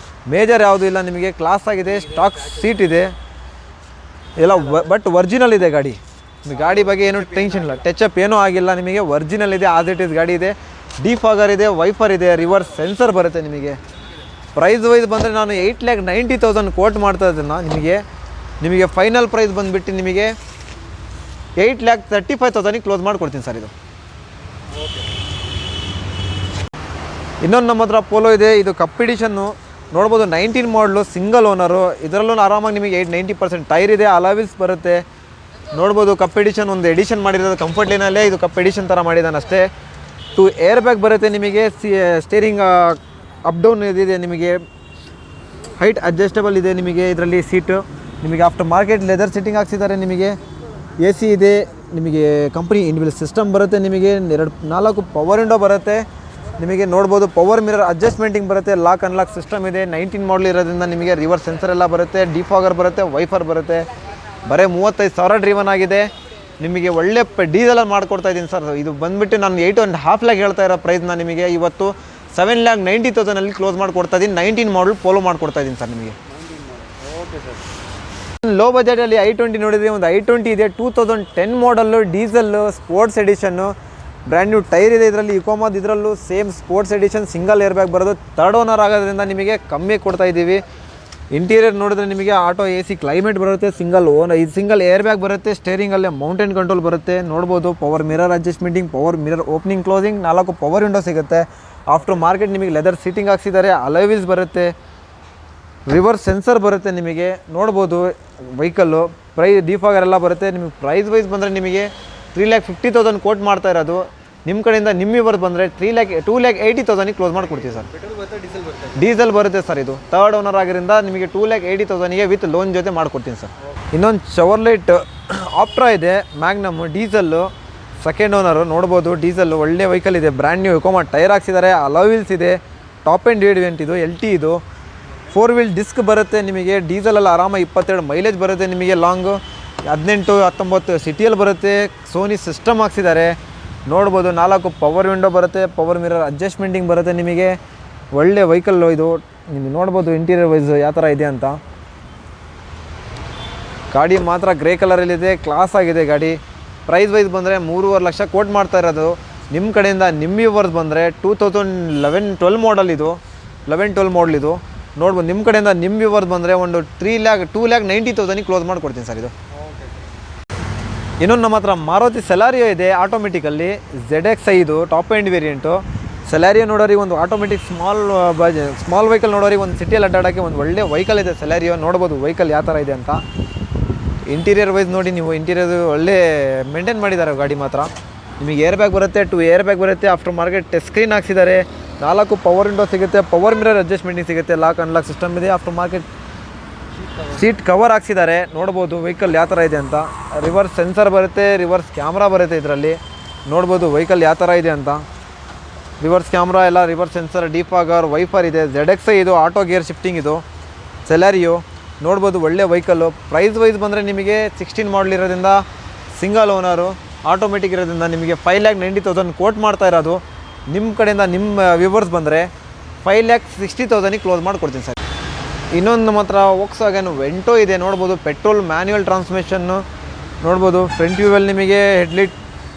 ಮೇಜರ್ ಯಾವುದೂ ಇಲ್ಲ ನಿಮಗೆ. ಕ್ಲಾಸ್ ಆಗಿದೆ. ಸ್ಟಾಕ್ ಸೀಟ್ ಇದೆ ಎಲ್ಲ. ಬಟ್ ಒರಿಜಿನಲ್ ಇದೆ ಗಾಡಿ. ಗಾಡಿ ಬಗ್ಗೆ ಏನೂ ಟೆನ್ಷನ್ ಇಲ್ಲ. ಟಚಪ್ ಏನೂ ಆಗಿಲ್ಲ ನಿಮಗೆ. ಒರಿಜಿನಲ್ ಇದೆ. ಆಸ್ ಇಟ್ ಈಸ್ ಗಾಡಿ ಇದೆ. ಡಿಫಾಗರ್ ಇದೆ. ವೈಫರ್ ಇದೆ. ರಿವರ್ಸ್ ಸೆನ್ಸರ್ ಬರುತ್ತೆ ನಿಮಗೆ. ಪ್ರೈಸ್ ವೈಸ್ ಬಂದರೆ ನಾನು 8,90,000 ಕೋಟ್ ಮಾಡ್ತಾ ಇದ್ದನ್ನು ನಿಮಗೆ ಫೈನಲ್ ಪ್ರೈಸ್ ಬಂದುಬಿಟ್ಟು ನಿಮಗೆ 8,35,000 ಕ್ಲೋಸ್ ಮಾಡಿಕೊಡ್ತೀನಿ ಸರ್. ಇದು ಇನ್ನೊಂದು ನಮ್ಮ ಹತ್ರ ಪೋಲೋ ಇದೆ. ಇದು ಕಪ್ ಎಡಿಷನ್ನು ನೋಡ್ಬೋದು. 19 ಮಾಡಲು ಸಿಂಗಲ್ ಓನರು. ಇದರಲ್ಲೂ ಆರಾಮಾಗಿ ನಿಮಗೆ 80-90% ಟೈರ್ ಇದೆ. ಅಲಾವಿಲ್ಸ್ ಬರುತ್ತೆ ನೋಡ್ಬೋದು. ಕಪ್ ಎಡಿಷನ್ ಒಂದು ಎಡಿಷನ್ ಮಾಡಿರೋದು ಕಂಫರ್ಟ್ ಲೈನಲ್ಲೇ. ಇದು ಕಪ್ ಎಡಿಷನ್ ಥರ ಮಾಡಿದ್ದಾನೆ ಅಷ್ಟೇ. 2 ಏರ್ ಬ್ಯಾಗ್ ಬರುತ್ತೆ ನಿಮಗೆ. ಸ್ಟೇರಿಂಗ್ ಅಪ್ ಡೌನ್ ಇದೆ ನಿಮಗೆ. ಹೈಟ್ ಅಡ್ಜಸ್ಟಬಲ್ ಇದೆ ನಿಮಗೆ. ಇದರಲ್ಲಿ ಸೀಟು ನಿಮಗೆ ಆಫ್ಟರ್ ಮಾರ್ಕೆಟ್ ಲೆದರ್ ಸೀಟಿಂಗ್ ಹಾಕ್ಸಿದ್ದಾರೆ ನಿಮಗೆ. AC ಇದೆ ನಿಮಗೆ. ಕಂಪ್ನಿ ಇನ್ಬಿಲ್ಟ್ ಸಿಸ್ಟಮ್ ಬರುತ್ತೆ ನಿಮಗೆ. 4 ಪವರ್ ವಿಂಡೋ ಬರುತ್ತೆ ನಿಮಗೆ. ನೋಡ್ಬೋದು ಪವರ್ ಮಿರರ್ ಅಡ್ಜಸ್ಟ್ಮೆಂಟಿಂಗ್ ಬರುತ್ತೆ. ಲಾಕ್ ಅನ್ಲಾಕ್ ಸಿಸ್ಟಮ್ ಇದೆ. 19 ಮಾಡಲ್ ಇರೋದ್ರಿಂದ ನಿಮಗೆ ರಿವರ್ಸ್ ಸೆನ್ಸರ್ ಎಲ್ಲ ಬರುತ್ತೆ. ಡಿಫಾಗರ್ ಬರುತ್ತೆ. ವೈಫರ್ ಬರುತ್ತೆ. ಬರೀ 35,000 ಡ್ರಿವನ್ ಆಗಿದೆ. ನಿಮಗೆ ಒಳ್ಳೆ ಡೀಸೆಲಲ್ಲಿ ಮಾಡಿಕೊಡ್ತಾ ಇದ್ದೀನಿ ಸರ್. ಇದು ಬಂದುಬಿಟ್ಟು ನಾನು 8.5 lakh ಹೇಳ್ತಾ ಇರೋ ಪ್ರೈಸ್ನ ನಿಮಗೆ ಇವತ್ತು 7,90,000 ಕ್ಲೋಸ್ ಮಾಡಿಕೊಡ್ತಾ ಇದ್ದೀನಿ. 19 ಮಾಡಲ್ ಪೋಲೋ ಮಾಡಿಕೊಡ್ತಾ ಇದ್ದೀನಿ ಸರ್ ನಿಮಗೆ. Okay sir. ಲೋ ಬಜೆಟಲ್ಲಿ i20 ನೋಡಿದರೆ ಒಂದು i20 ಇದೆ. 2010 model diesel sports edition. Brand new tyre ಇದೆ ಇದರಲ್ಲಿ. ಇಕೋಮಾದ ಇದರಲ್ಲೂ same sports edition single air bag ಬರೋದು. ಥರ್ಡ್ ಓನರ್ ಆಗೋದ್ರಿಂದ ನಿಮಗೆ ಕಮ್ಮಿ ಕೊಡ್ತಾ ಇದ್ದೀವಿ. ಇಂಟೀರಿಯರ್ ನೋಡಿದ್ರೆ ನಿಮಗೆ ಆಟೋ AC ಕ್ಲೈಮೇಟ್ ಬರುತ್ತೆ, ಸಿಂಗಲ್ ಏರ್ ಬ್ಯಾಗ್ ಬರುತ್ತೆ, ಸ್ಟೇರಿಂಗಲ್ಲೇ ಮೌಂಟೇನ್ ಕಂಟ್ರೋಲ್ ಬರುತ್ತೆ. ನೋಡ್ಬೋದು power mirror adjustmenting, power mirror opening closing, 4 power window ಸಿಗುತ್ತೆ. ಆಫ್ಟರ್ ಮಾರ್ಕೆಟ್ ನಿಮಗೆ ಲೆದರ್ ಸೀಟಿಂಗ್ ಹಾಕ್ಸಿದ್ದಾರೆ, ಅಲಾಯ್ ವೀಲ್ಸ್ ಬರುತ್ತೆ, ರಿವರ್ಸ್ ಸೆನ್ಸರ್ ಬರುತ್ತೆ ನಿಮಗೆ. ನೋಡ್ಬೋದು ವೆಹಿಕಲ್ಲು ಡಿಫಾಗರ್ ಎಲ್ಲ ಬರುತ್ತೆ. ನಿಮಗೆ ಪ್ರೈಸ್ ವೈಸ್ ಬಂದರೆ ನಿಮಗೆ 3,50,000 ಕೋಟ್ ಮಾಡ್ತಾ ಇರೋದು. ನಿಮ್ಮ ಕಡೆಯಿಂದ ನಿಮ್ಮ ಇವರು ಬಂದರೆ 2,80,000 ಕ್ಲೋಸ್ ಮಾಡಿ ಕೊಡ್ತೀವಿ ಸರ್. ಪೆಟ್ರೋಲ್ ಬರುತ್ತೆ, ಡೀಸೆಲ್ ಬರುತ್ತೆ. ಡೀಸೆಲ್ ಬರುತ್ತೆ ಸರ್. ಇದು ಥರ್ಡ್ ಓನರ್ ಆಗಿರಿಂದ ನಿಮಗೆ 2,80,000 ವಿತ್ ಲೋನ್ ಜೊತೆ ಮಾಡಿಕೊಡ್ತೀನಿ ಸರ್. ಇನ್ನೊಂದು ಶವರ್ಲೈಟ್ ಆಪ್ಟ್ರಾ ಇದೆ, ಮ್ಯಾಗ್ನಮ್ ಡೀಸೆಲ್ಲು, ಸೆಕೆಂಡ್ ಓನರು. ನೋಡ್ಬೋದು ಡೀಸೆಲ್ಲು ಒಳ್ಳೆ ವೆಹಿಕಲ್ ಇದೆ, ಬ್ರ್ಯಾಂಡ್ ನ್ಯೂ ಇಕೋಮಾ ಟೈರ್ ಹಾಕ್ಸಿದ್ದಾರೆ, ಅಲಾಯ್ ವೀಲ್ಸ್ ಇದೆ, ಟಾಪ್ ಆ್ಯಂಡ್ ವೇರಿಯಂಟ್ ಇದು, LT ಇದು, 4 ವೀಲ್ ಡಿಸ್ಕ್ ಬರುತ್ತೆ ನಿಮಗೆ. ಡೀಸೆಲಲ್ಲಿ ಆರಾಮಾಗಿ 22 ಮೈಲೇಜ್ ಬರುತ್ತೆ ನಿಮಗೆ. ಲಾಂಗು 18-19 ಸಿಟಿಯಲ್ಲಿ ಬರುತ್ತೆ. ಸೋನಿ ಸಿಸ್ಟಮ್ ಹಾಕ್ಸಿದ್ದಾರೆ. ನೋಡ್ಬೋದು 4 ಪವರ್ ವಿಂಡೋ ಬರುತ್ತೆ, ಪವರ್ ಮಿರರ್ ಅಡ್ಜಸ್ಟ್ಮೆಂಟಿಂಗ್ ಬರುತ್ತೆ ನಿಮಗೆ. ಒಳ್ಳೆ ವೆಹಿಕಲ್ಲು ಇದು. ನಿಮಗೆ ನೋಡ್ಬೋದು ಇಂಟೀರಿಯರ್ ವೈಸ್ ಯಾವ ಥರ ಇದೆ ಅಂತ. ಗಾಡಿ ಮಾತ್ರ ಗ್ರೇ ಕಲರಲ್ಲಿದೆ, ಕ್ಲಾಸ್ ಆಗಿದೆ ಗಾಡಿ. ಪ್ರೈಸ್ ವೈಸ್ ಬಂದರೆ 3.5 ಲಕ್ಷ ಕೋಟ್ ಮಾಡ್ತಾ ಇರೋದು. ನಿಮ್ಮ ಕಡೆಯಿಂದ ನಿಮ್ಮ ವ್ಯೂವರ್ಸ್ ಬಂದರೆ 2011-12 ಮಾಡಲ್ ಇದು, 11-12 ಮಾಡಲ್ ಇದು. ನೋಡ್ಬೋದು ನಿಮ್ಮ ಕಡೆಯಿಂದ ನಿಮ್ಮ ವ್ಯೂವರ್ಸ್ ಬಂದರೆ ಒಂದು 2,90,000 ಕ್ಲೋಸ್ ಮಾಡಿಕೊಡ್ತೀನಿ ಸರ್ ಇದು. ಇನ್ನೊಂದು ನಮ್ಮ ಹತ್ರ ಮಾರುತಿ ಸೆಲಾರಿಯೋ ಇದೆ ಆಟೋಮೆಟಿಕಲ್ಲಿ, ZXi ಇದು ಟಾಪ್ ಆ್ಯಂಡ್ ವೇರಿಯಂಟು. ಸೆಲಾರಿಯೋ ನೋಡೋರಿಗೆ ಒಂದು ಆಟೋಮೆಟಿಕ್ ಸ್ಮಾಲ್ ವೆಹಿಕಲ್ ನೋಡೋರಿಗೆ ಒಂದು ಸಿಟಿಯಲ್ಲಿ ಅಡ್ಡಾಡೋಕ್ಕೆ ಒಂದು ಒಳ್ಳೆ ವೆಹಿಕಲ್ ಇದೆ ಸೆಲಾರಿಯೋ. ನೋಡ್ಬೋದು ವೆಹಿಕಲ್ ಯಾವ ಥರ ಇದೆ ಅಂತ. ಇಂಟೀರಿಯರ್ ವೈಸ್ ನೋಡಿ ನೀವು, ಇಂಟೀರಿಯರ್ ಒಳ್ಳೆ ಮೇಂಟೈನ್ ಮಾಡಿದ್ದಾರೆ ಗಾಡಿ ಮಾತ್ರ. ನಿಮಗೆ ಏರ್ ಬ್ಯಾಗ್ ಬರುತ್ತೆ, 2 ಏರ್ ಬ್ಯಾಗ್ ಬರುತ್ತೆ. ಆಫ್ಟರ್ ಮಾರ್ಕೆಟ್ ಟಚ್ ಸ್ಕ್ರೀನ್ ಹಾಕ್ಸಿದ್ದಾರೆ, 4 ಪವರ್ ವಿಂಡೋ ಸಿಗುತ್ತೆ, ಪವರ್ ಮಿರರ್ ಅಡ್ಜಸ್ಟ್ಮೆಂಟಿಂಗ್ ಸಿಗುತ್ತೆ, ಲಾಕ್ ಅನ್ಲಾಕ್ ಸಿಸ್ಟಮ್ ಇದೆ. ಆಫ್ಟರ್ ಮಾರ್ಕೆಟ್ ಸೀಟ್ ಕವರ್ ಹಾಕ್ಸಿದ್ದಾರೆ. ನೋಡ್ಬೋದು ವೆಹಿಕಲ್ ಯಾವ ಥರ ಇದೆ ಅಂತ. ರಿವರ್ಸ್ ಸೆನ್ಸರ್ ಬರುತ್ತೆ, ರಿವರ್ಸ್ ಕ್ಯಾಮ್ರಾ ಬರುತ್ತೆ ಇದರಲ್ಲಿ. ನೋಡ್ಬೋದು ವೆಹಿಕಲ್ ಯಾವ ಥರ ಇದೆ ಅಂತ. ರಿವರ್ಸ್ ಕ್ಯಾಮ್ರಾ ಎಲ್ಲ, ರಿವರ್ಸ್ ಸೆನ್ಸರ್, ಡಿಫಾಗರ್, ವೈಫರ್ ಇದೆ. ZXi ಇದು ಆಟೋ ಗೇರ್ ಶಿಫ್ಟಿಂಗ್ ಇದು ಸೆಲಾರಿಯೋ. ನೋಡ್ಬೋದು ಒಳ್ಳೆ ವೆಹಿಕಲ್ಲು. ಪ್ರೈಸ್ ವೈಸ್ ಬಂದರೆ ನಿಮಗೆ 16 ಮಾಡಲ್ ಇರೋದ್ರಿಂದ, ಸಿಂಗಲ್ ಓನರು, ಆಟೋಮೆಟಿಕ್ ಇರೋದ್ರಿಂದ ನಿಮಗೆ 5,90,000 ಕೋಟ್ ಮಾಡ್ತಾ ಇರೋದು. ನಿಮ್ಮ ಕಡೆಯಿಂದ ನಿಮ್ಮ ವ್ಯೂವರ್ಸ್ ಬಂದರೆ 5,60,000 ಕ್ಲೋಸ್ ಮಾಡಿಕೊಡ್ತೀನಿ ಸರ್. ಇನ್ನೊಂದು ನಮ್ಮ ಹತ್ರ ವೋಕ್ಸ್ವ್ಯಾಗನ್ ವೆಂಟೋ ಇದೆ. ನೋಡ್ಬೋದು ಪೆಟ್ರೋಲ್ ಮ್ಯಾನ್ಯುವಲ್ ಟ್ರಾನ್ಸ್ಮಿಷನ್ನು. ನೋಡ್ಬೋದು ಫ್ರಂಟ್ ವ್ಯೂವಲ್ಲಿ ನಿಮಗೆ ಹೆಡ್ಲೈಟ್,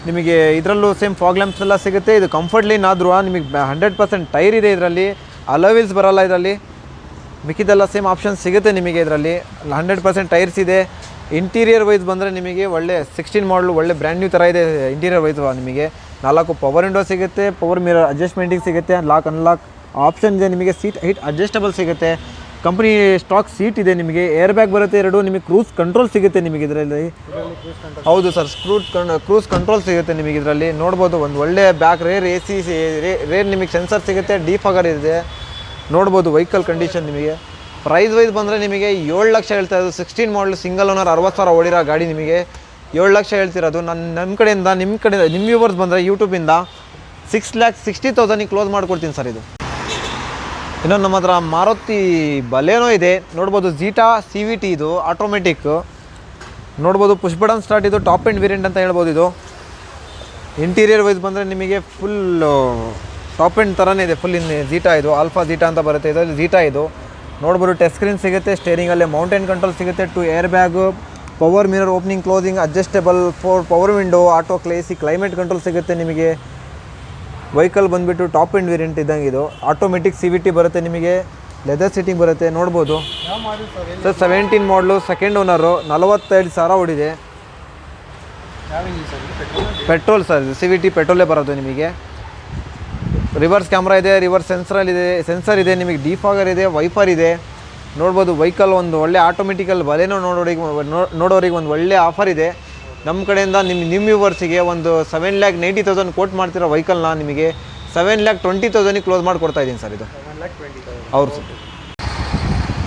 ನಿಮಗೆ ಇದರಲ್ಲೂ ಸೇಮ್ ಫಾಗ್ ಲ್ಯಾಂಪ್ಸ್ ಎಲ್ಲ ಸಿಗುತ್ತೆ. ಇದು ಕಂಫರ್ಟ್ ಲೈನ್ ಆದರೂ ನಿಮಗೆ 100% ಟೈರ್ ಇದೆ ಇದರಲ್ಲಿ, ಅಲಾಯ್ ವೀಲ್ಸ್ ಬರೋಲ್ಲ ಇದರಲ್ಲಿ. ಮಿಕ್ಕಿದೆಲ್ಲ ಸೇಮ್ ಆಪ್ಷನ್ ಸಿಗುತ್ತೆ ನಿಮಗೆ ಇದರಲ್ಲಿ. 100% ಟೈರ್ಸ್ ಇದೆ. ಇಂಟೀರಿಯರ್ ವೈಸ್ ಬಂದರೆ ನಿಮಗೆ ಒಳ್ಳೆ 16 ಮಾಡಲು ಒಳ್ಳೆ ಬ್ರ್ಯಾಂಡ್ ನ್ಯೂ ಥರ ಇದೆ ಇಂಟೀರಿಯರ್ ವೈಸ್. ನಿಮಗೆ 4 ಪವರ್ ವಿಂಡೋ ಸಿಗುತ್ತೆ, ಪವರ್ ಮಿರರ್ ಅಡ್ಜಸ್ಟ್ಮೆಂಟಿಂಗ್ ಸಿಗುತ್ತೆ, ಲಾಕ್ ಅನ್ಲಾಕ್ ಆಪ್ಷನ್ ಇದೆ ನಿಮಗೆ. ಸೀಟ್ ಹೈಟ್ ಅಡ್ಜಸ್ಟಬಲ್ ಸಿಗುತ್ತೆ, ಕಂಪ್ನಿ ಸ್ಟಾಕ್ ಸೀಟ್ ಇದೆ ನಿಮಗೆ. ಏರ್ ಬ್ಯಾಗ್ ಬರುತ್ತೆ 2, ನಿಮಗೆ ಕ್ರೂಸ್ ಕಂಟ್ರೋಲ್ ಸಿಗುತ್ತೆ ನಿಮಗೆ ಇದರಲ್ಲಿ. ಹೌದು ಸರ್, ಕ್ರೂಸ್ ಕಂಟ್ರೋಲ್ ಸಿಗುತ್ತೆ ನಿಮಗೆ ಇದರಲ್ಲಿ. ನೋಡ್ಬೋದು ಒಂದು ಒಳ್ಳೆ ಬ್ಯಾಕ್ ರೇರ್ AC ರೇರ್ ನಿಮಗೆ ಸೆನ್ಸರ್ ಸಿಗುತ್ತೆ, ಡಿಫಾಗರ್ ಇದೆ. ನೋಡ್ಬೋದು ವೆಹಿಕಲ್ ಕಂಡೀಷನ್ ನಿಮಗೆ. ಪ್ರೈಸ್ ವೈಸ್ ಬಂದರೆ ನಿಮಗೆ 7 ಲಕ್ಷ ಹೇಳ್ತಾ ಇರೋದು. 16 ಮಾಡಲ್ ಸಿಂಗಲ್ ಓನರ್ 60,000 ಓಡಿರೋ ಗಾಡಿ ನಿಮಗೆ 7 ಲಕ್ಷ ಹೇಳ್ತಿರೋದು. ನಮ್ಮ ಕಡೆಯಿಂದ ನಿಮ್ಮ ವ್ಯೂವರ್ಸ್ ಬಂದರೆ ಯೂಟ್ಯೂಬಿಂದ 6,60,000 ಕ್ಲೋಸ್ ಮಾಡಿಕೊಡ್ತೀನಿ ಸರ್ ಇದು. ಇನ್ನೊಂದು ನಮ್ಮ ಹತ್ರ ಮಾರುತಿ ಬಲೇನೋ ಇದೆ. ನೋಡ್ಬೋದು ಜೀಟಾ CVT ಇದು ಆಟೋಮೆಟಿಕ್. ನೋಡ್ಬೋದು ಪುಷ್ ಬಟನ್ ಸ್ಟಾರ್ಟ್ ಇದು, ಟಾಪ್ ಆ್ಯಂಡ್ ವೇರಿಯಂಟ್ ಅಂತ ಹೇಳ್ಬೋದು ಇದು. ಇಂಟೀರಿಯರ್ ವೈಸ್ ಬಂದರೆ ನಿಮಗೆ ಫುಲ್ ಟಾಪ್ ಆ್ಯಂಡ್ ಥರನೇ ಇದೆ. ಫುಲ್ ಜೀಟಾ ಇದು, ಆಲ್ಫಾ ಜೀಟಾ ಅಂತ ಬರುತ್ತೆ ಇದರಲ್ಲಿ. ಜೀಟಾ ಇದು ನೋಡ್ಬೋದು ಟಚ್ ಸ್ಕ್ರೀನ್ ಸಿಗುತ್ತೆ, ಸ್ಟೇರಿಂಗಲ್ಲೇ ಮೌಂಟೇನ್ ಕಂಟ್ರೋಲ್ ಸಿಗುತ್ತೆ, 2 air bag, power mirror opening closing adjustable, 4 power window, auto AC climate control ಸಿಗುತ್ತೆ ನಿಮಗೆ. ವೆಹಿಕಲ್ ಬಂದುಬಿಟ್ಟು ಟಾಪ್ ಆ್ಯಂಡ್ ವೇರಿಯಂಟ್ ಇದ್ದಂಗೆ ಇದು. ಆಟೋಮೆಟಿಕ್ CVT ಬರುತ್ತೆ ನಿಮಗೆ, ಲೆದರ್ ಸೀಟಿಂಗ್ ಬರುತ್ತೆ. ನೋಡ್ಬೋದು ಸರ್ 17 ಮಾಡಲು, ಸೆಕೆಂಡ್ ಓನರು, 45,000 ಓಡಿದೆ. ಪೆಟ್ರೋಲ್ ಸರ್, CVT ಪೆಟ್ರೋಲೇ ಬರೋದು ನಿಮಗೆ. ರಿವರ್ಸ್ ಕ್ಯಾಮ್ರಾ ಇದೆ, ರಿವರ್ಸ್ ಸೆನ್ಸರ್ ಇದೆ ನಿಮಗೆ, ಡಿಫಾಗರ್ ಇದೆ, ವೈಫರ್ ಇದೆ. ನೋಡ್ಬೋದು ವೆಹಿಕಲ್ ಒಂದು ಒಳ್ಳೆ ಆಟೋಮೆಟಿಕಲ್ ಬಲೇನೋ ನೋಡೋರಿಗೆ ಒಂದು ಒಳ್ಳೆ ಆಫರ್ ಇದೆ ನಮ್ಮ ಕಡೆಯಿಂದ. ನಿಮ್ಮ ವ್ಯೂವರ್ಸಿಗೆ ಒಂದು 7,90,000 ಕೋಟ್ ಮಾಡ್ತಿರೋ ವೆಹಿಕಲ್ನ ನಿಮಗೆ 7,20,000 ಕ್ಲೋಸ್ ಮಾಡಿಕೊಡ್ತಾ ಇದ್ದೀನಿ ಸರ್ ಇದು. ಹೌದು ಸರ್.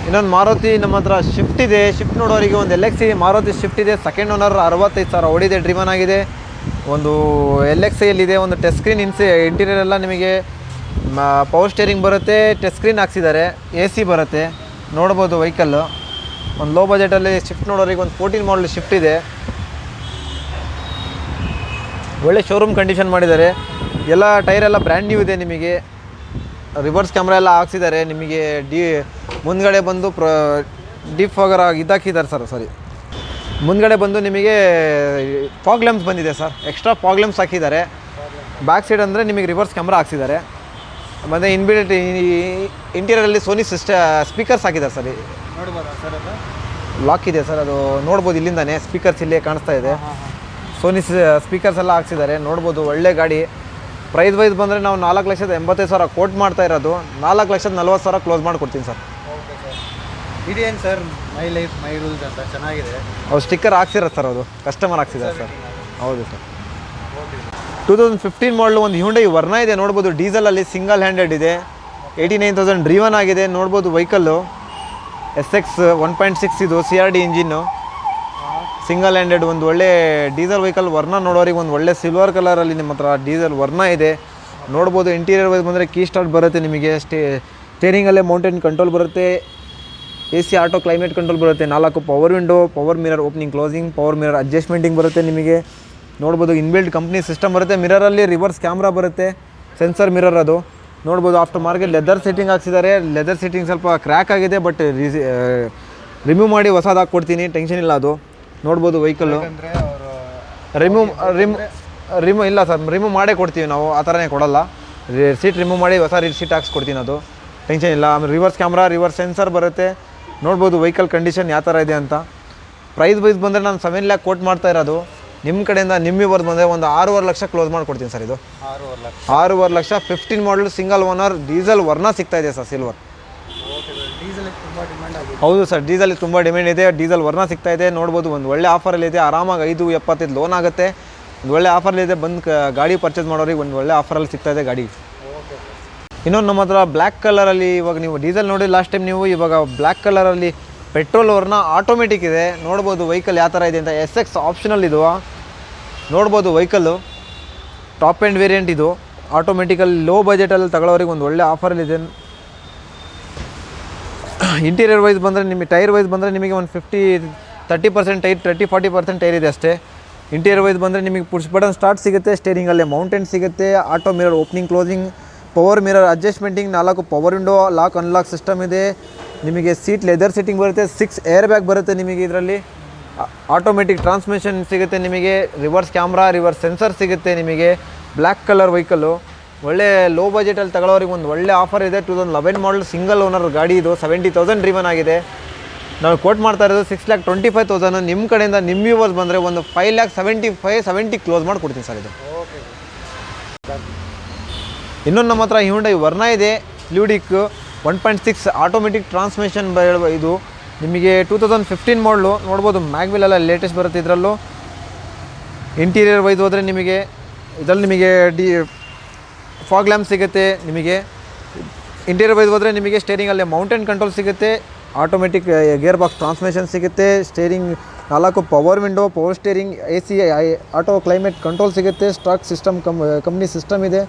ಇನ್ನೊಂದು ಮಾರುತಿ ನಮ್ಮ ಹತ್ರ ಶಿಫ್ಟ್ ಇದೆ. ಶಿಫ್ಟ್ ನೋಡೋರಿಗೆ ಒಂದು LXi ಮಾರುತಿ ಶಿಫ್ಟ್ ಇದೆ, ಸೆಕೆಂಡ್ ಓನರ್, 65,000 ಓಡಿದೆ, ಡ್ರಿವನ್ ಆಗಿದೆ. ಒಂದು LXiಯಲ್ಲಿದೆ. ಒಂದು ಟಚ್ ಸ್ಕ್ರೀನ್ ಇಂಟೀರಿಯರ್ ಎಲ್ಲ ನಿಮಗೆ ಪವರ್ ಸ್ಟೇರಿಂಗ್ ಬರುತ್ತೆ, ಟಚ್ ಸ್ಕ್ರೀನ್ ಹಾಕ್ಸಿದ್ದಾರೆ, AC ಬರುತ್ತೆ. ನೋಡ್ಬೋದು ವೆಹಿಕಲ್ಲು ಒಂದು ಲೋ ಬಜೆಟಲ್ಲಿ ಶಿಫ್ಟ್ ನೋಡೋರಿಗೆ ಒಂದು 14 ಮಾಡಲ್ ಶಿಫ್ಟ್ ಇದೆ. ಒಳ್ಳೆ ಶೋರೂಮ್ ಕಂಡೀಷನ್ ಮಾಡಿದ್ದಾರೆ. ಎಲ್ಲ ಟೈರೆಲ್ಲ ಬ್ರ್ಯಾಂಡ್ ನ್ಯೂ ಇದೆ ನಿಮಗೆ. ರಿವರ್ಸ್ ಕ್ಯಾಮ್ರಾ ಎಲ್ಲ ಹಾಕ್ಸಿದ್ದಾರೆ ನಿಮಗೆ. ಮುಂದ್ಗಡೆ ಬಂದು ಡಿಫಾಗರ್ ಇದಾಕಿದ್ದಾರೆ ಸರ್. ಮುಂದ್ಗಡೆ ಬಂದು ನಿಮಗೆ ಫಾಗ್ ಲ್ಯಾಂಪ್ಸ್ ಬಂದಿದೆ ಸರ್, ಎಕ್ಸ್ಟ್ರಾ ಫಾಗ್ ಲ್ಯಾಂಪ್ಸ್ ಹಾಕಿದ್ದಾರೆ. ಬ್ಯಾಕ್ ಸೈಡ್ ಅಂದರೆ ನಿಮಗೆ ರಿವರ್ಸ್ ಕ್ಯಾಮ್ರಾ ಹಾಕ್ಸಿದ್ದಾರೆ. ಮತ್ತು ಇನ್ಬಿಲ್ಟ್ ಇಂಟೀರಿಯರಲ್ಲಿ ಸೋನಿ ಸ್ಪೀಕರ್ಸ್ ಹಾಕಿದ್ದಾರೆ ಸರ್. ನೋಡ್ಬೋದಾ ಸರ್ ಅದು? ಲಾಕ್ ಇದೆ ಸರ್, ಅದು ನೋಡ್ಬೋದು ಇಲ್ಲಿಂದಾನೆ ಸ್ಪೀಕರ್ಸ್ ಇಲ್ಲೇ ಕಾಣಿಸ್ತಾ ಇದೆ. ಸೋನಿ ಸ್ಪೀಕರ್ಸ್ ಎಲ್ಲ ಹಾಕ್ಸಿದ್ದಾರೆ, ನೋಡ್ಬೋದು. ಒಳ್ಳೆ ಗಾಡಿ. ಪ್ರೈಸ್ ವೈಸ್ ಬಂದರೆ ನಾವು 4,85,000 ಕೋಟ್ ಮಾಡ್ತಾ ಇರೋದು, 4,40,000 ಕ್ಲೋಸ್ ಮಾಡಿಕೊಡ್ತೀನಿ ಸರ್. Okay sir. ಇದೇನು sir my life my rules ಅಂತ ಚೆನ್ನಾಗಿದೆ. ಅವ್ರು ಸ್ಟಿಕ್ಕರ್ ಹಾಕ್ಸಿರೋದು ಸರ್, ಅದು ಕಸ್ಟಮರ್ ಹಾಕ್ಸಿದ್ದಾರೆ ಸರ್. ಹೌದು ಸರ್. 2015 ಮಾಡಲು ಒಂದು ಹ್ಯುಂಡೈ ವರ್ನಾ ಇದೆ, ನೋಡ್ಬೋದು. ಡೀಸೆಲಲ್ಲಿ ಸಿಂಗಲ್ ಹ್ಯಾಂಡೆಡ್ ಇದೆ, 89,000 ಡ್ರೀವನ್ ಆಗಿದೆ, ನೋಡ್ಬೋದು. ವೆಹಿಕಲ್ಲು SX 1.6 ಇದು CRD ಇಂಜಿನ್ನು, ಸಿಂಗಲ್ ಹ್ಯಾಂಡೆಡ್. ಒಂದು ಒಳ್ಳೆ ಡೀಸೆಲ್ ವೆಹಿಕಲ್ ವರ್ನಾ ನೋಡೋರಿಗೆ ಒಂದು ಒಳ್ಳೆ ಸಿಲ್ವರ್ ಕಲರಲ್ಲಿ ನಿಮ್ಮ ಹತ್ರ ಡೀಸೆಲ್ ವರ್ನಾ ಇದೆ, ನೋಡ್ಬೋದು. ಇಂಟೀರಿಯರ್ ವೈಸ್ ಬಂದರೆ ಕೀ ಸ್ಟಾರ್ಟ್ ಬರುತ್ತೆ ನಿಮಗೆ, ಸ್ಟೇರಿಂಗಲ್ಲೇ ಮೌಂಟೇನ್ ಕಂಟ್ರೋಲ್ ಬರುತ್ತೆ, AC ಆಟೋ ಕ್ಲೈಮೇಟ್ ಕಂಟ್ರೋಲ್ ಬರುತ್ತೆ, 4 power window, power mirror opening closing, power mirror adjustmenting ಬರುತ್ತೆ ನಿಮಗೆ, ನೋಡ್ಬೋದು. ಇನ್ಬಿಲ್ಟ್ ಕಂಪ್ನಿ ಸಿಸ್ಟಮ್ ಬರುತ್ತೆ. ಮಿರರಲ್ಲಿ ರಿವರ್ಸ್ ಕ್ಯಾಮ್ರಾ ಬರುತ್ತೆ, ಸೆನ್ಸರ್ ಮಿರರ್ ಅದು, ನೋಡ್ಬೋದು. After market leather seating leather. ಲೆದರ್ ಸೀಟಿಂಗ್ ಸ್ವಲ್ಪ ಕ್ರ್ಯಾಕ್ ಆಗಿದೆ, ಬಟ್ ರಿಮೂವ್ ಮಾಡಿ ಹೊಸದು ಹಾಕ್ಕೊಡ್ತೀನಿ, ಟೆನ್ಷನ್ ಇಲ್ಲ. ಅದು ನೋಡ್ಬೋದು ವೆಹಿಕಲ್ಲು. ಅಂದರೆ ಅವರು ರಿಮೂವ್ ಇಲ್ಲ ಸರ್, ರಿಮೂವ್ ಮಾಡೇ ಕೊಡ್ತೀವಿ ನಾವು, ಆ ಥರನೇ ಕೊಡಲ್ಲ. ಸೀಟ್ ರಿಮೂವ್ ಮಾಡಿ ಹೊಸ ಸೀಟ್ ಹಾಕ್ಸ್ಕೊಡ್ತೀನಿ, ಅದು ಟೆನ್ಷನ್ ಇಲ್ಲ. ಆಮೇಲೆ ರಿವರ್ಸ್ ಕ್ಯಾಮ್ರಾ, ರಿವರ್ಸ್ ಸೆನ್ಸರ್ ಬರುತ್ತೆ, ನೋಡ್ಬೋದು ವೆಹಿಕಲ್ ಕಂಡೀಷನ್ ಯಾವ ಥರ ಇದೆ ಅಂತ. ಪ್ರೈಸ್ ವೈಸ್ ಬಂದರೆ ನಾನು 7 lakh ಕೋಟ್ ಮಾಡ್ತಾ ಇರೋದು, ನಿಮ್ಮ ಕಡೆಯಿಂದ ನಿಮ್ಮಿವರ್ದು ಬಂದರೆ ಒಂದು 6.5 ಲಕ್ಷ ಕ್ಲೋಸ್ ಮಾಡಿಕೊಡ್ತೀನಿ ಸರ್. ಇದು 6.5 lakh 15 model single owner diesel Verna ಸಿಗ್ತಾ ಇದೆ ಸರ್, ಸಿಲ್ವರ್. ಡೀಸೆಲ್ಗೆ ತುಂಬ ಡಿಮ್ಯಾಂಡ್ ಆಗಿದೆ. ಹೌದು ಸರ್, ಡೀಸೆಲ್ಗೆ ತುಂಬ ಡಿಮ್ಯಾಂಡ್ ಇದೆ, ಡೀಸೆಲ್ ವರ್ನಾ ಸಿಗ್ತಾ ಇದೆ, ನೋಡ್ಬೋದು. ಒಂದು ಒಳ್ಳೆ ಆಫರಲ್ಲಿದೆ, ಆರಾಮಾಗಿ 5.75 ಲೋನ್ ಆಗುತ್ತೆ, ಒಂದು ಒಳ್ಳೆ ಆಫರಲ್ಲಿದೆ. ಬಂದು ಗಾಡಿ ಪರ್ಚೇಸ್ ಮಾಡೋರಿಗೆ ಒಂದು ಒಳ್ಳೆ ಆಫರಲ್ಲಿ ಸಿಗ್ತಾ ಇದೆ ಗಾಡಿ. ಇನ್ನೊಂದು ನಮ್ಮ ಹತ್ರ ಬ್ಲ್ಯಾಕ್ ಕಲರಲ್ಲಿ, ಇವಾಗ ನೀವು ಡೀಸೆಲ್ ನೋಡಿ ಲಾಸ್ಟ್ ಟೈಮ್ ನೀವು, ಇವಾಗ ಬ್ಲ್ಯಾಕ್ ಕಲರಲ್ಲಿ ಪೆಟ್ರೋಲ್ ವರ್ನ ಆಟೋಮೆಟಿಕ್ ಇದೆ, ನೋಡ್ಬೋದು ವೆಹಿಕಲ್ ಯಾವ ಥರ ಇದೆ ಅಂತ. SX ಆಪ್ಷನಲ್ ಇದು, ನೋಡ್ಬೋದು ವೆಹಿಕಲ್ಲು. ಟಾಪ್ ಆ್ಯಂಡ್ ವೇರಿಯಂಟ್ ಇದು, ಆಟೋಮೆಟಿಕಲ್ಲಿ ಲೋ ಬಜೆಟಲ್ಲಿ ತಗೊಳ್ಳೋರಿಗೆ ಒಂದು ಒಳ್ಳೆ ಆಫರಲ್ಲಿದೆ. ಇಂಟೀರಿಯರ್ ವೈಸ್ ಬಂದರೆ ನಿಮಗೆ, ಟೈರ್ ವೈಸ್ ಬಂದರೆ ನಿಮಗೆ ಒಂದು 30% ಟೈರ್, 30-40% ಟೈರ್ ಇದೆ ಅಷ್ಟೇ. ಇಂಟೀರಿಯರ್ ವೈಸ್ ಬಂದರೆ ನಿಮಗೆ ಪುಷ್ ಬಟನ್ ಸ್ಟಾರ್ಟ್ ಸಿಗುತ್ತೆ, ಸ್ಟೇರಿಂಗಲ್ಲೇ ಮೌಂಟೇನ್ ಸಿಗುತ್ತೆ, auto mirror opening closing, power mirror adjustmenting, 4 power window, lock unlock system ಇದೆ ನಿಮಗೆ. ಸೀಟ್ ಲೆದರ್ ಸೀಟಿಂಗ್ ಬರುತ್ತೆ, 6 ಏರ್ ಬ್ಯಾಗ್ ಬರುತ್ತೆ ನಿಮಗೆ ಇದರಲ್ಲಿ. ಆಟೋಮೆಟಿಕ್ ಟ್ರಾನ್ಸ್ಮಿಷನ್ ಸಿಗುತ್ತೆ ನಿಮಗೆ, ರಿವರ್ಸ್ ಕ್ಯಾಮ್ರಾ, ರಿವರ್ಸ್ ಸೆನ್ಸರ್ ಸಿಗುತ್ತೆ ನಿಮಗೆ. ಬ್ಲ್ಯಾಕ್ ಕಲರ್ ವೆಹಿಕಲ್ಲು, ಒಳ್ಳೆ ಲೋ ಬಜೆಟಲ್ಲಿ ತಗೊಳ್ಳೋರಿಗೆ ಒಂದು ಒಳ್ಳೆ ಆಫರ್ ಇದೆ. 2011 ಮಾಡಲ್ ಸಿಂಗಲ್ ಓನರ್ ಗಾಡಿ ಇದು, 70,000 ಡ್ರೀವನ್ ಆಗಿದೆ. ನಾವು ಕೋಟ್ ಮಾಡ್ತಾ ಇರೋದು 6,25,000. ನಿಮ್ಮ ಕಡೆಯಿಂದ ನಿಮ್ಮ ವ್ಯೂವರ್ಸ್ ಬಂದರೆ ಒಂದು 5,75,70 ಕ್ಲೋಸ್ ಮಾಡಿಕೊಡ್ತೀನಿ ಸರ್. ಇದು ಇನ್ನೊಂದು ನಮ್ಮ ಹತ್ರ ಹ್ಯುಂಡೈ ವರ್ನಾ ಇದೆ, ಲ್ಯೂಡಿಕ್ 1.6 ಆಟೋಮೆಟಿಕ್ ಟ್ರಾನ್ಸ್ಮಿಷನ್ ಇದು ನಿಮಗೆ 2015 ಮಾಡಲು, ನೋಡ್ಬೋದು. ಮ್ಯಾಗ್ವಿಲ್ ಎಲ್ಲ ಲೇಟೆಸ್ಟ್ ಬರುತ್ತೆ ಇದರಲ್ಲೂ. ಇಂಟೀರಿಯರ್ ವೈಸ್ ಹೋದರೆ ನಿಮಗೆ ಇದರಲ್ಲಿ ನಿಮಗೆ ಫಾಗ್ ಲ್ಯಾಂಪ್ ಸಿಗುತ್ತೆ ನಿಮಗೆ. ಇಂಟೀರಿಯರ್ ವೈಸ್ ಹೋದರೆ ನಿಮಗೆ ಸ್ಟೇರಿಂಗಲ್ಲೇ ಮೌಂಟೇನ್ ಕಂಟ್ರೋಲ್ ಸಿಗುತ್ತೆ, ಆಟೋಮೆಟಿಕ್ ಗೇರ್ ಬಾಕ್ಸ್ ಟ್ರಾನ್ಸ್ಮಿಷನ್ ಸಿಗುತ್ತೆ, steering 4 power window, power steering, AC auto climate control ಸಿಗುತ್ತೆ, ಸ್ಟಾಕ್ ಸಿಸ್ಟಮ್ ಕಂಪ್ನಿ ಸಿಸ್ಟಮ್ ಇದೆ,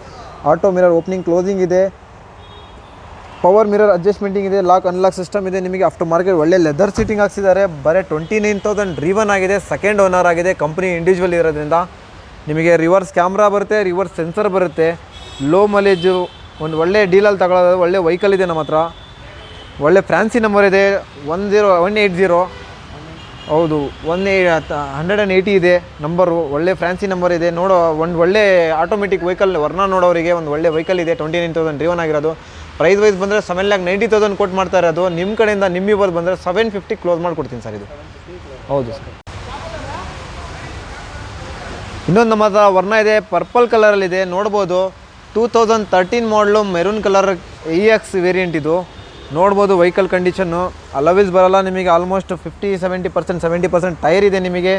ಆಟೋ ಮಿರರ್ ಓಪನಿಂಗ್ ಕ್ಲೋಸಿಂಗ್ ಇದೆ, ಪವರ್ ಮಿರರ್ ಅಡ್ಜಸ್ಟ್ಮೆಂಟಿಂಗ್ ಇದೆ, ಲಾಕ್ ಅನ್ಲಾಕ್ ಸಿಸ್ಟಮ್ ಇದೆ ನಿಮಗೆ. ಆಫ್ಟರ್ ಮಾರ್ಕೆಟ್ ಒಳ್ಳೆ ಲೆದರ್ ಸೀಟಿಂಗ್ ಹಾಕ್ಸಿದ್ದಾರೆ. ಬರೀ 29,000 ಡ್ರೀವನ್ ಆಗಿದೆ, ಸೆಕೆಂಡ್ ಓನರ್ ಆಗಿದೆ, ಕಂಪ್ನಿ ಇಂಡಿವಿಜುವಲ್ ಇರೋದ್ರಿಂದ. ನಿಮಗೆ ರಿವರ್ಸ್ ಕ್ಯಾಮ್ರಾ ಬರುತ್ತೆ, ರಿವರ್ಸ್ ಸೆನ್ಸರ್ ಬರುತ್ತೆ, ಲೋ ಮೈಲೇಜು, ಒಂದು ಒಳ್ಳೆ ಡೀಲಲ್ಲಿ ತಗೊಳ್ಳೋದು ಒಳ್ಳೆ ವೆಹಿಕಲ್ ಇದೆ ನಮ್ಮ ಹತ್ರ. ಒಳ್ಳೆ ಫ್ಯಾನ್ಸಿ ನಂಬರ್ ಇದೆ, 180. ಹೌದು, 180 ಇದೆ ನಂಬರು, ಒಳ್ಳೆ ಫ್ಯಾನ್ಸಿ ನಂಬರ್ ಇದೆ. ನೋಡೋ ಒಂದು ಒಳ್ಳೆ ಆಟೋಮೆಟಿಕ್ ವೆಹಿಕಲ್ ವರ್ನಾ ನೋಡೋರಿಗೆ ಒಂದು ಒಳ್ಳೆ ವೆಹಿಕಲ್ ಇದೆ, 29,000 ಡ್ರೀವನ್ ಆಗಿರೋದು. ಪ್ರೈಸ್ ವೈಸ್ ಬಂದರೆ 7,90,000 ಕೋಟ್ ಮಾಡ್ತಾ ಇರೋದು. ನಿಮ್ಮ ಕಡೆಯಿಂದ ನಿಮ್ಮ ಇವರು ಬಂದರೆ 750 ಕ್ಲೋಸ್ ಮಾಡಿಕೊಡ್ತೀನಿ ಸರ್. ಇದು ಹೌದು ಸರ್. ಇನ್ನೊಂದು ನಮ್ಮ ಹತ್ರ ವರ್ನಾ ಇದೆ, ಪರ್ಪಲ್ ಕಲರಲ್ಲಿದೆ, ನೋಡ್ಬೋದು. 2013 ಮಾಡಲು ಮೆರೂನ್ ಕಲರ್ EX ವೇರಿಯಂಟ್ ಇದು, ನೋಡ್ಬೋದು. ವೆಹಿಕಲ್ ಕಂಡೀಷನ್ನು ಅಲವಿಲ್ಸ್ ಬರೋಲ್ಲ ನಿಮಗೆ, ಆಲ್ಮೋಸ್ಟ್ 50-70% ಟೈರ್ ಇದೆ ನಿಮಗೆ.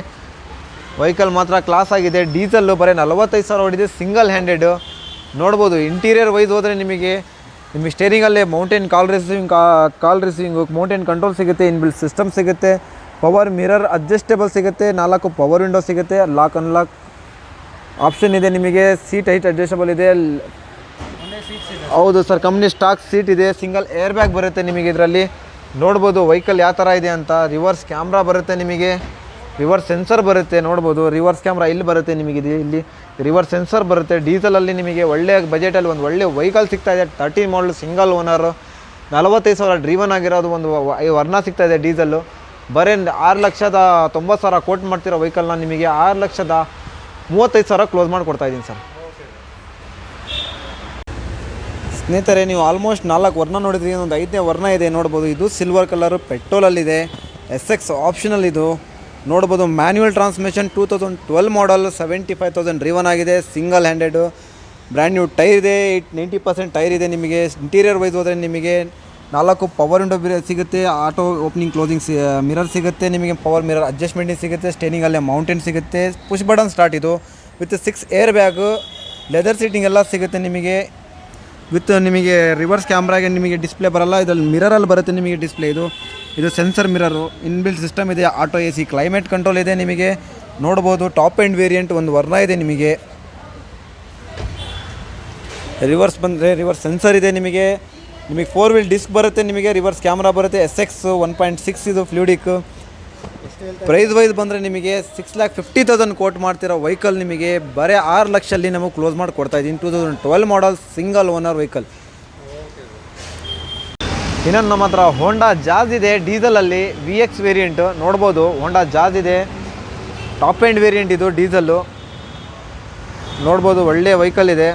ವೆಹಿಕಲ್ ಮಾತ್ರ ಕ್ಲಾಸ್ ಆಗಿದೆ. ಡೀಸೆಲ್ಲು ಬರೀ 45,000 ಹೊಡಿದೆ, ಸಿಂಗಲ್ ಹ್ಯಾಂಡೆಡು, ನೋಡ್ಬೋದು. ಇಂಟೀರಿಯರ್ ವೈಸ್ ಹೋದರೆ ನಿಮಗೆ ಸ್ಟೇರಿಂಗಲ್ಲೇ ಮೌಂಟೇನ್ ಕಾಲ್ ರಿಸೀವಿಂಗು, ಮೌಂಟೇನ್ ಕಂಟ್ರೋಲ್ ಸಿಗುತ್ತೆ, ಇನ್ಬಿಲ್ಟ್ ಸಿಸ್ಟಮ್ ಸಿಗುತ್ತೆ, ಪವರ್ ಮಿರರ್ ಅಡ್ಜಸ್ಟೇಬಲ್ ಸಿಗುತ್ತೆ, 4 ಪವರ್ ವಿಂಡೋ ಸಿಗುತ್ತೆ, ಲಾಕ್ ಅನ್ಲಾಕ್ ಆಪ್ಷನ್ ಇದೆ ನಿಮಗೆ, ಸೀಟ್ ಹೈಟ್ ಅಡ್ಜಸ್ಟೇಬಲ್ ಇದೆ. ಹೌದು ಸರ್, ಕಂಪ್ನಿ ಸ್ಟಾಕ್ ಸೀಟ್ ಇದೆ, ಸಿಂಗಲ್ ಏರ್ ಬ್ಯಾಗ್ ಬರುತ್ತೆ ನಿಮಗೆ ಇದರಲ್ಲಿ. ನೋಡ್ಬೋದು ವೆಹಿಕಲ್ ಯಾವ ಥರ ಇದೆ ಅಂತ. ರಿವರ್ಸ್ ಕ್ಯಾಮ್ರಾ ಬರುತ್ತೆ ನಿಮಗೆ, ರಿವರ್ಸ್ ಸೆನ್ಸರ್ ಬರುತ್ತೆ, ನೋಡ್ಬೋದು. ರಿವರ್ಸ್ ಕ್ಯಾಮ್ರಾ ಇಲ್ಲಿ ಬರುತ್ತೆ ನಿಮಗೆ, ಇಲ್ಲಿ ರಿವರ್ಸ್ ಸೆನ್ಸರ್ ಬರುತ್ತೆ. ಡೀಸೆಲಲ್ಲಿ ನಿಮಗೆ ಒಳ್ಳೆ ಬಜೆಟಲ್ಲಿ ಒಂದು ಒಳ್ಳೆ ವೆಹಿಕಲ್ ಸಿಗ್ತಾಯಿದೆ. 13 ಮಾಡಲ್ ಸಿಂಗಲ್ ಓನರು, 45,000 ಡ್ರೀವನ್ ಆಗಿರೋದು ಒಂದು ವರ್ನಾ ಸಿಗ್ತಾಯಿದೆ ಡೀಸೆಲ್ಲು. ಬರೀ 6,90,000 ಕೋಟ್ ಮಾಡ್ತಿರೋ ವೆಹಿಕಲ್ನ ನಿಮಗೆ 6,35,000 ಕ್ಲೋಸ್ ಮಾಡಿ ಕೊಡ್ತಾಯಿದ್ದೀನಿ ಸರ್. ಸ್ನೇಹಿತರೆ, ನೀವು ಆಲ್ಮೋಸ್ಟ್ 4 ವರ್ಣ ನೋಡಿದ್ರಿ, ಒಂದು 5ನೇ ವರ್ಣ ಇದೆ ನೋಡ್ಬೋದು. ಇದು ಸಿಲ್ವರ್ ಕಲರು ಪೆಟ್ರೋಲಲ್ಲಿದೆ, SX ಆಪ್ಷನಲ್. ಇದು ನೋಡ್ಬೋದು ಮ್ಯಾನ್ಯುವಲ್ ಟ್ರಾನ್ಸ್ಮಿಷನ್, 2012 ಮಾಡಲ್, 75,000 ಡ್ರಿವನ್ ಆಗಿದೆ, ಸಿಂಗಲ್ ಹ್ಯಾಂಡೆಡು, ಬ್ರ್ಯಾಂಡ್ ನ್ಯೂ ಟೈರ್ ಇದೆ, 90% ಟೈರ್ ಇದೆ. ನಿಮಗೆ ಇಂಟೀರಿಯರ್ ವೈಸ್ ಹೋದರೆ ನಿಮಗೆ 4 ಪವರ್ ವಿಂಡೋ ಸಿಗುತ್ತೆ, ಆಟೋ ಓಪನಿಂಗ್ ಕ್ಲೋಸಿಂಗ್ ಮಿರರ್ ಸಿಗುತ್ತೆ, ನಿಮಗೆ ಪವರ್ ಮಿರರ್ ಅಡ್ಜಸ್ಟ್ಮೆಂಟಿಂಗ್ ಸಿಗುತ್ತೆ, ಸ್ಟೇರಿಂಗಲ್ಲೇ ಮೌಂಟೇನ್ ಸಿಗುತ್ತೆ, ಪುಷ್ ಬಟನ್ ಸ್ಟಾರ್ಟ್. ಇದು with 6 air bag, leather seating ಎಲ್ಲ ಸಿಗುತ್ತೆ ನಿಮಗೆ. ವಿತ್ ನಿಮಗೆ ರಿವರ್ಸ್ ಕ್ಯಾಮ್ರಾಗೆ ನಿಮಗೆ ಡಿಸ್ಪ್ಲೇ ಬರಲ್ಲ, ಇದರಲ್ಲಿ ಮಿರರಲ್ಲಿ ಬರುತ್ತೆ ನಿಮಗೆ ಡಿಸ್ಪ್ಲೇ. ಇದು ಸೆನ್ಸರ್ ಮಿರರು, ಇನ್ಬಿಲ್ಟ್ ಸಿಸ್ಟಮ್ ಇದೆ, ಆಟೋ AC, ಕ್ಲೈಮೇಟ್ ಕಂಟ್ರೋಲ್ ಇದೆ ನಿಮಗೆ ನೋಡ್ಬೋದು. ಟಾಪ್ ಎಂಡ್ ವೇರಿಯಂಟ್ ಒಂದು ವರ್ಣ ಇದೆ ನಿಮಗೆ. ರಿವರ್ಸ್ ಬಂದರೆ ರಿವರ್ಸ್ ಸೆನ್ಸರ್ ಇದೆ ನಿಮಗೆ 4 ವೀಲ್ ಡಿಸ್ಕ್ ಬರುತ್ತೆ ನಿಮಗೆ, ರಿವರ್ಸ್ ಕ್ಯಾಮ್ರಾ ಬರುತ್ತೆ, SX 1.6 ಇದು ಫ್ಲೂಡಿಕ್. ಪ್ರೈಸ್ ವೈಸ್ ಬಂದರೆ ನಿಮಗೆ 6,50,000 ಕೋಟ್ ಮಾಡ್ತಿರೋ ವೆಹಿಕಲ್ ನಿಮಗೆ ಬರೀ 6 ಲಕ್ಷಲ್ಲಿ ನಮಗೆ ಕ್ಲೋಸ್ ಮಾಡಿ ಕೊಡ್ತಾಯಿದ್ದೀನಿ. 2012 ಮಾಡಲ್, ಸಿಂಗಲ್ ಓನರ್ ವೆಹಿಕಲ್. ಇನ್ನೊಂದು ನಮ್ಮ ಹತ್ರ ಹೋಂಡಾ ಜಾಜ್ ಇದೆ ಡೀಸಲಲ್ಲಿ, VX ವೇರಿಯಂಟು ನೋಡ್ಬೋದು. ಹೋಂಡಾ ಜಾಜ್ ಇದೆ, ಟಾಪ್ ಎಂಡ್ ವೇರಿಯಂಟ್ ಇದು, ಡೀಸಲ್ಲು ನೋಡ್ಬೋದು. ಒಳ್ಳೆಯ ವೆಹಿಕಲ್ ಇದೆ.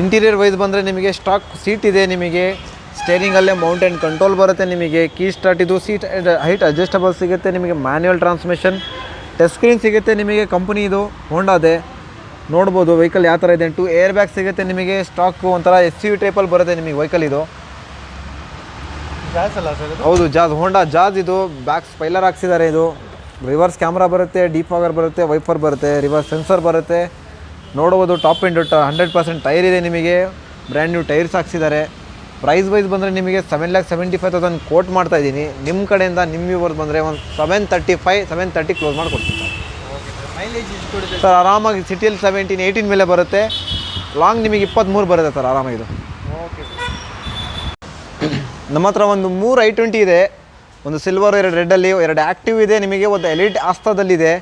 ಇಂಟೀರಿಯರ್ ವೈಸ್ ಬಂದರೆ ನಿಮಗೆ ಸ್ಟಾಕ್ ಸೀಟ್ ಇದೆ ನಿಮಗೆ, ಸ್ಟೇರಿಂಗಲ್ಲೇ ಮೌಂಟೇನ್ ಕಂಟ್ರೋಲ್ ಬರುತ್ತೆ ನಿಮಗೆ, ಕೀ ಸ್ಟಾರ್ಟ್. ಇದು ಸೀಟ್ ಹೈಟ್ ಅಡ್ಜಸ್ಟಬಲ್ ಸಿಗುತ್ತೆ ನಿಮಗೆ, ಮ್ಯಾನ್ಯುವಲ್ ಟ್ರಾನ್ಸ್ಮಿಷನ್, ಟಚ್ ಸ್ಕ್ರೀನ್ ಸಿಗುತ್ತೆ ನಿಮಗೆ. ಕಂಪನಿ ಇದು ಹೋಂಡಾದೆ ನೋಡ್ಬೋದು. ವೆಹಿಕಲ್ ಯಾವ ಥರ ಇದೆ, 2 ಏರ್ ಬ್ಯಾಗ್ ಸಿಗುತ್ತೆ ನಿಮಗೆ. ಸ್ಟಾಕ್ ಒಂಥರ SUV ಟೈಪಲ್ಲಿ ಬರುತ್ತೆ ನಿಮಗೆ ವೆಹಿಕಲ್. ಇದು ಜಾಸ್ ಅಲ್ಲ ಸರ್? ಹೌದು, ಜಾಜ್, ಹೋಂಡಾ ಜಾಜ್. ಇದು ಬ್ಯಾಕ್ ಸ್ಪೈಲರ್ ಹಾಕ್ಸಿದ್ದಾರೆ. ಇದು ರಿವರ್ಸ್ ಕ್ಯಾಮ್ರಾ ಬರುತ್ತೆ, ಡಿಫಾಗರ್ ಬರುತ್ತೆ, ವೈಫರ್ ಬರುತ್ತೆ, ರಿವರ್ಸ್ ಸೆನ್ಸರ್ ಬರುತ್ತೆ ನೋಡ್ಬೋದು. ಟಾಪ್ ಎಂಡ್ 100% ಟೈರ್ ಇದೆ ನಿಮಗೆ, ಬ್ರ್ಯಾಂಡ್ ನ್ಯೂ ಟೈರ್ಸ್ ಹಾಕ್ಸಿದ್ದಾರೆ. ಪ್ರೈಸ್ ವೈಸ್ ಬಂದರೆ ನಿಮಗೆ 7,75,000 ಕೋಟ್ ಮಾಡ್ತಾಯಿದ್ದೀನಿ. ನಿಮ್ಮ ಕಡೆಯಿಂದ ನಿಮ್ಮ ವ್ಯೂವರ್ಸ್ ಬಂದರೆ ಒಂದು 730 ಕ್ಲೋಸ್ ಮಾಡಿಕೊಡ್ತೀನಿ ಸರ್. ಆರಾಮಾಗಿ ಸಿಟಿಯಲ್ಲಿ 17-18 ಮೇಲೆ ಬರುತ್ತೆ, ಲಾಂಗ್ ನಿಮಗೆ 23 ಬರುತ್ತೆ ಸರ್ ಆರಾಮಾಗಿದು. ನಮ್ಮ ಹತ್ರ ಒಂದು 3 i20 ಇದೆ, ಒಂದು ಸಿಲ್ವರ್, 2 ರೆಡ್ಡಲ್ಲಿ, 2 ಆ್ಯಕ್ಟಿವ್ ಇದೆ ನಿಮಗೆ, ಒಂದು ಎಲಿಟ್ ಆಸ್ತಾದಲ್ಲಿದೆ.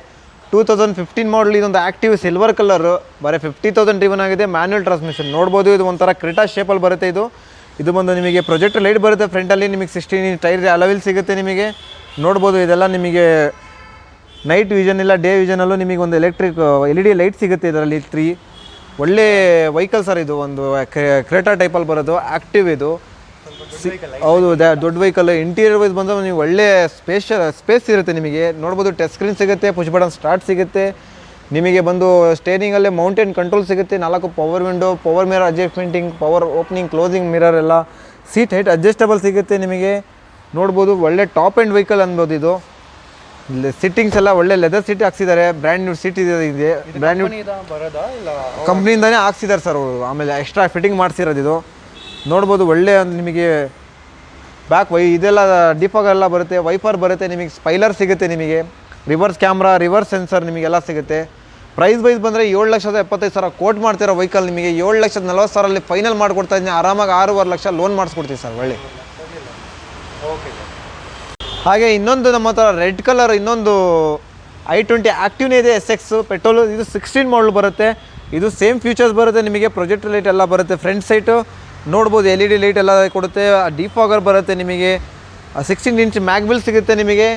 2015 ಮಾಡಲ್, ಇದೊಂದು ಆ್ಯಕ್ಟಿವ್ ಸಿಲ್ವರ್ ಕಲರು, ಬರೀ 50,000 ಡ್ರಿವನ್ ಆಗಿದೆ, ಮ್ಯಾನ್ಯುವಲ್ ಟ್ರಾನ್ಸ್ಮಿಷನ್ ನೋಡ್ಬೋದು. ಇದು ಒಂಥರ ಕ್ರಿಟಾ ಶೇಪಲ್ಲಿ ಬರುತ್ತೆ. ಇದು ಬಂದು ನಿಮಗೆ ಪ್ರೊಜೆಕ್ಟರ್ ಲೈಟ್ ಬರುತ್ತೆ ಫ್ರಂಟಲ್ಲಿ, ನಿಮಗೆ 16 ಇಂಚ್ ಟೈರ್ ಅಲವಿಲ್ ಸಿಗುತ್ತೆ ನಿಮಗೆ ನೋಡ್ಬೋದು. ಇದೆಲ್ಲ ನಿಮಗೆ ನೈಟ್ ವಿಷನ್ ಇಲ್ಲ, ಡೇ ವಿಷನಲ್ಲೂ ನಿಮಗೆ ಒಂದು ಎಲೆಕ್ಟ್ರಿಕ್ LED ಲೈಟ್ ಸಿಗುತ್ತೆ ಇದರಲ್ಲಿ 3. ಒಳ್ಳೆ ವೆಹಿಕಲ್ ಸರ್. ಇದು ಒಂದು ಕ್ರೇಟಾ ಟೈಪಲ್ಲಿ ಬರೋದು, ಆ್ಯಕ್ಟಿವ್ ಇದು. ಹೌದು, ದೊಡ್ಡ ವೆಹಿಕಲ್. ಇಂಟೀರಿಯರ್ ವೈಸ್ ಬಂದರೆ ನೀವು ಒಳ್ಳೆ ಸ್ಪೇಸ್ ಇರುತ್ತೆ ನಿಮಗೆ ನೋಡ್ಬೋದು. ಟಚ್ ಸ್ಕ್ರೀನ್ ಸಿಗುತ್ತೆ, ಪುಷ್ ಬಟನ್ ಸ್ಟಾರ್ಟ್ ಸಿಗುತ್ತೆ ನಿಮಗೆ. ಬಂದು ಸ್ಟೇರಿಂಗಲ್ಲೇ ಮೌಂಟೇನ್ ಕಂಟ್ರೋಲ್ ಸಿಗುತ್ತೆ, 4 power window, power mirror adjustmenting, power opening closing mirror ಎಲ್ಲ, ಸೀಟ್ ಹೈಟ್ ಅಡ್ಜಸ್ಟಬಲ್ ಸಿಗುತ್ತೆ ನಿಮಗೆ ನೋಡ್ಬೋದು. ಒಳ್ಳೆ ಟಾಪ್ ಎಂಡ್ ವೆಹಿಕಲ್ ಅನ್ಬೋದು ಇದು. ಸಿಟ್ಟಿಂಗ್ಸ್ ಎಲ್ಲ ಒಳ್ಳೆ ಲೆದರ್ ಸೀಟ್ ಹಾಕ್ಸಿದ್ದಾರೆ, ಬ್ರ್ಯಾಂಡ್ ನ್ಯೂ ಸೀಟ್ ಇದೆ, ಬ್ರ್ಯಾಂಡ್ ನ್ಯೂ ಕಂಪ್ನಿಯಿಂದನೇ ಹಾಕ್ಸಿದ್ದಾರೆ ಸರ್ ಅವರು. ಆಮೇಲೆ ಎಕ್ಸ್ಟ್ರಾ ಫಿಟ್ಟಿಂಗ್ ಮಾಡಿಸಿರೋದು ಇದು ನೋಡ್ಬೋದು. ಒಳ್ಳೆ ನಿಮಗೆ ಬ್ಯಾಕ್ ಇದೆಲ್ಲ ಡಿಫಾಗರ್ ಎಲ್ಲ ಬರುತ್ತೆ, ವೈಫರ್ ಬರುತ್ತೆ ನಿಮಗೆ, ಸ್ಪೈಲರ್ ಸಿಗುತ್ತೆ ನಿಮಗೆ, ರಿವರ್ಸ್ ಕ್ಯಾಮ್ರಾ, ರಿವರ್ಸ್ ಸೆನ್ಸರ್ ನಿಮಗೆಲ್ಲ ಸಿಗುತ್ತೆ. ಪ್ರೈಸ್ ವೈಸ್ ಬಂದರೆ 7,75,000 ಕೋಟ್ ಮಾಡ್ತಿರೋ ವೆಹಿಕಲ್ ನಿಮಗೆ 7,40,000 ಫೈನಲ್ ಮಾಡಿಕೊಡ್ತಾ ಇದ್ದೀನಿ. ಆರಾಮಾಗಿ 6.5 ಲಕ್ಷ ಲೋನ್ ಮಾಡಿಸ್ಕೊಡ್ತೀವಿ ಸರ್. ಒಳ್ಳೆ ಓಕೆ. ಹಾಗೆ ಇನ್ನೊಂದು ನಮ್ಮ ಹತ್ರ ರೆಡ್ ಕಲರ್ ಇನ್ನೊಂದು i20 ಆ್ಯಕ್ಟಿವ್ನೇ ಇದೆ, SX ಪೆಟ್ರೋಲು. ಇದು 16 ಮಾಡಲ್ ಬರುತ್ತೆ. ಇದು ಸೇಮ್ ಫ್ಯೂಚರ್ಸ್ ಬರುತ್ತೆ ನಿಮಗೆ, ಪ್ರೊಜೆಕ್ಟರ್ ಲೈಟ್ ಎಲ್ಲ ಬರುತ್ತೆ, ಫ್ರಂಟ್ ಸೈಟು ನೋಡ್ಬೋದು, LED ಲೈಟ್ ಎಲ್ಲ ಕೊಡುತ್ತೆ, ಡಿಫಾಗರ್ ಬರುತ್ತೆ ನಿಮಗೆ, 16 ಇಂಚ್ ಮ್ಯಾಗ್ವಿಲ್ ಸಿಗುತ್ತೆ ನಿಮಗೆ,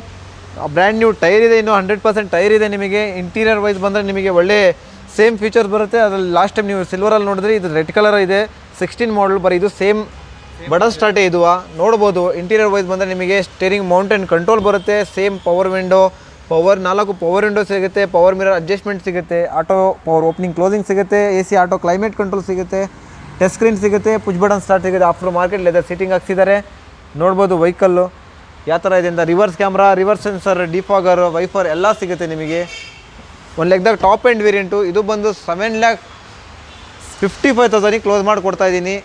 ಬ್ರ್ಯಾಂಡ್ ನ್ಯೂ ಟೈರ್ ಇದೆ, ಇನ್ನೂ 100% ಟೈರ್ ಇದೆ ನಿಮಗೆ. ಇಂಟೀರಿಯರ್ ವೈಸ್ ಬಂದರೆ ನಿಮಗೆ ಒಳ್ಳೆ ಸೇಮ್ ಫೀಚರ್ಸ್ ಬರುತ್ತೆ. ಅದರಲ್ಲಿ ಲಾಸ್ಟ್ ಟೈಮ್ ನೀವು ಸಿಲ್ವರಲ್ಲಿ ನೋಡಿದ್ರೆ ಇದು ರೆಡ್ ಕಲರ್ ಇದೆ, 16 ಮಾಡಲ್ ಬರೀ. ಇದು ಸೇಮ್ ಬಟನ್ ಸ್ಟಾರ್ಟೇ ಇದು ನೋಡ್ಬೋದು. ಇಂಟೀರಿಯರ್ ವೈಸ್ ಬಂದರೆ ನಿಮಗೆ ಸ್ಟೇರಿಂಗ್ ಮೌಂಟೇನ್ ಕಂಟ್ರೋಲ್ ಬರುತ್ತೆ, same power window, 4 power window ಸಿಗುತ್ತೆ, ಪವರ್ ಮಿರರ್ ಅಡ್ಜಸ್ಟ್ಮೆಂಟ್ ಸಿಗುತ್ತೆ, ಆಟೋ ಪವರ್ ಓಪನಿಂಗ್ ಕ್ಲೋಸಿಂಗ್ ಸಿಗುತ್ತೆ, AC ಆಟೋ ಕ್ಲೈಮೇಟ್ ಕಂಟ್ರೋಲ್ ಸಿಗುತ್ತೆ, ಟಚ್ ಸ್ಕ್ರೀನ್ ಸಿಗುತ್ತೆ, ಪುಷ್ ಬಟನ್ ಸ್ಟಾರ್ಟ್ ಸಿಗುತ್ತೆ, ಆಫ್ಟರ್ ಮಾರ್ಕೆಟ್ ಲೆದರ್ ಸೀಟಿಂಗ್ ಹಾಕ್ಸಿದ್ದಾರೆ ನೋಡ್ಬೋದು. ವೆಹಿಕಲ್ಲು ಯಾವ ಥರ ಇದೆ ಅಂತ, reverse camera, reverse sensor, defogger, wiper ಎಲ್ಲ ಸಿಗುತ್ತೆ ನಿಮಗೆ. ಒಂದು ಲೆಕ್ಕದಾಗ ಟಾಪ್ ಎಂಡ್ ವೇರಿಯಂಟು. ಇದು ಬಂದು 7,55,000 ಕ್ಲೋಸ್ ಮಾಡಿ ಕೊಡ್ತಾ ಇದ್ದೀನಿ.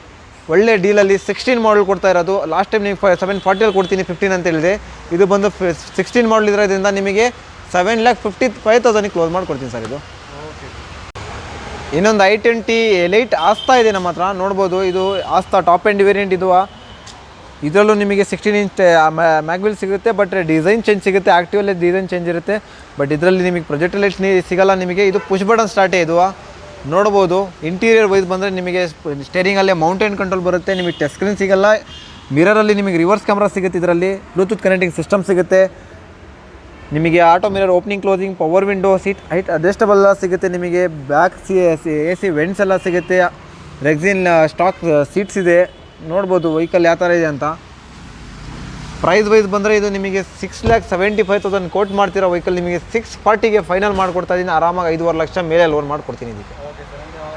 ಒಳ್ಳೆ ಡೀಲಲ್ಲಿ 16 ಮಾಡಲ್ ಕೊಡ್ತಾ ಇರೋದು. ಲಾಸ್ಟ್ ಟೈಮ್ ನೀವು 740 ಕೊಡ್ತೀನಿ, 15 ಅಂತ ಹೇಳಿದೆ. ಇದು ಬಂದು 16 ಮಾಡಲ್ ಇರೋದ್ರಿಂದ ನಿಮಗೆ 7,55,000 ಕ್ಲೋಸ್ ಮಾಡಿಕೊಡ್ತೀನಿ ಸರ್. ಇದು ಇನ್ನೊಂದು i20 ಎಲೈಟ್ ಆಸ್ತಾ ಇದೆ ನಮ್ಮ ಹತ್ರ ನೋಡ್ಬೋದು. ಇದು ಆಸ್ತಾ ಟಾಪ್ ಎಂಡ್ ವೇರಿಯಂಟ್. ಇದರಲ್ಲೂ ನಿಮಗೆ 16 ಇಂಚ್ ಮ್ಯಾಗ್ವಿಲ್ ಸಿಗುತ್ತೆ, ಬಟ್ ಡಿಸೈನ್ ಚೇಂಜ್ ಸಿಗುತ್ತೆ. ಆ್ಯಕ್ಟಿವಲ್ಲೇ ಡಿಸೈನ್ ಚೇಂಜ್ ಇರುತ್ತೆ, ಬಟ್ ಇದರಲ್ಲಿ ನಿಮಗೆ ಪ್ರೊಜೆಕ್ಟರ್ ಲೈಟ್ಸ್ ಸಿಗಲ್ಲ ನಿಮಗೆ. ಇದು ಪುಷ್ ಬಟನ್ ಸ್ಟಾರ್ಟೇ ಇದು ನೋಡ್ಬೋದು. ಇಂಟೀರಿಯರ್ ವೈಸ್ ಬಂದರೆ ನಿಮಗೆ ಸ್ಟೇರಿಂಗಲ್ಲೇ ಮೌಂಟೇನ್ ಕಂಟ್ರೋಲ್ ಬರುತ್ತೆ, ನಿಮಗೆ ಟಚ್ ಸ್ಕ್ರೀನ್ ಸಿಗಲ್ಲ. ಮಿರರಲ್ಲಿ ನಿಮಗೆ ರಿವರ್ಸ್ ಕ್ಯಾಮ್ರಾ ಸಿಗುತ್ತೆ, ಇದರಲ್ಲಿ ಬ್ಲೂಟೂತ್ ಕನೆಕ್ಟಿಂಗ್ ಸಿಸ್ಟಮ್ ಸಿಗುತ್ತೆ. ನಿಮಗೆ auto mirror opening closing power window seat height adjustable ಎಲ್ಲ ಸಿಗುತ್ತೆ ನಿಮಗೆ. ಬ್ಯಾಕ್ ಎ ಸಿ ವೆಂಟ್ಸ್ ಎಲ್ಲ ಸಿಗುತ್ತೆ. ರೆಕ್ಸಿನ್ ಸ್ಟಾಕ್ ಸೀಟ್ಸ್ ಇದೆ. ನೋಡ್ಬೋದು ವೆಹಿಕಲ್ ಯಾವ ಥರ ಇದೆ ಅಂತ. ಪ್ರೈಸ್ ವೈಸ್ ಬಂದರೆ ಇದು ನಿಮಗೆ 6,75,000 ಕೋಟ್ ಮಾಡ್ತಿರೋ ವೆಹಿಕಲ್ ನಿಮಗೆ 640ಗೆ ಫೈನಲ್ ಮಾಡಿಕೊಡ್ತಾ ಇದ್ದೀನಿ. ಆರಾಮಾಗಿ 5.5 ಲಕ್ಷ ಮೇಲೆ ಲೋನ್ ಮಾಡಿಕೊಡ್ತೀನಿ ಇದಕ್ಕೆ.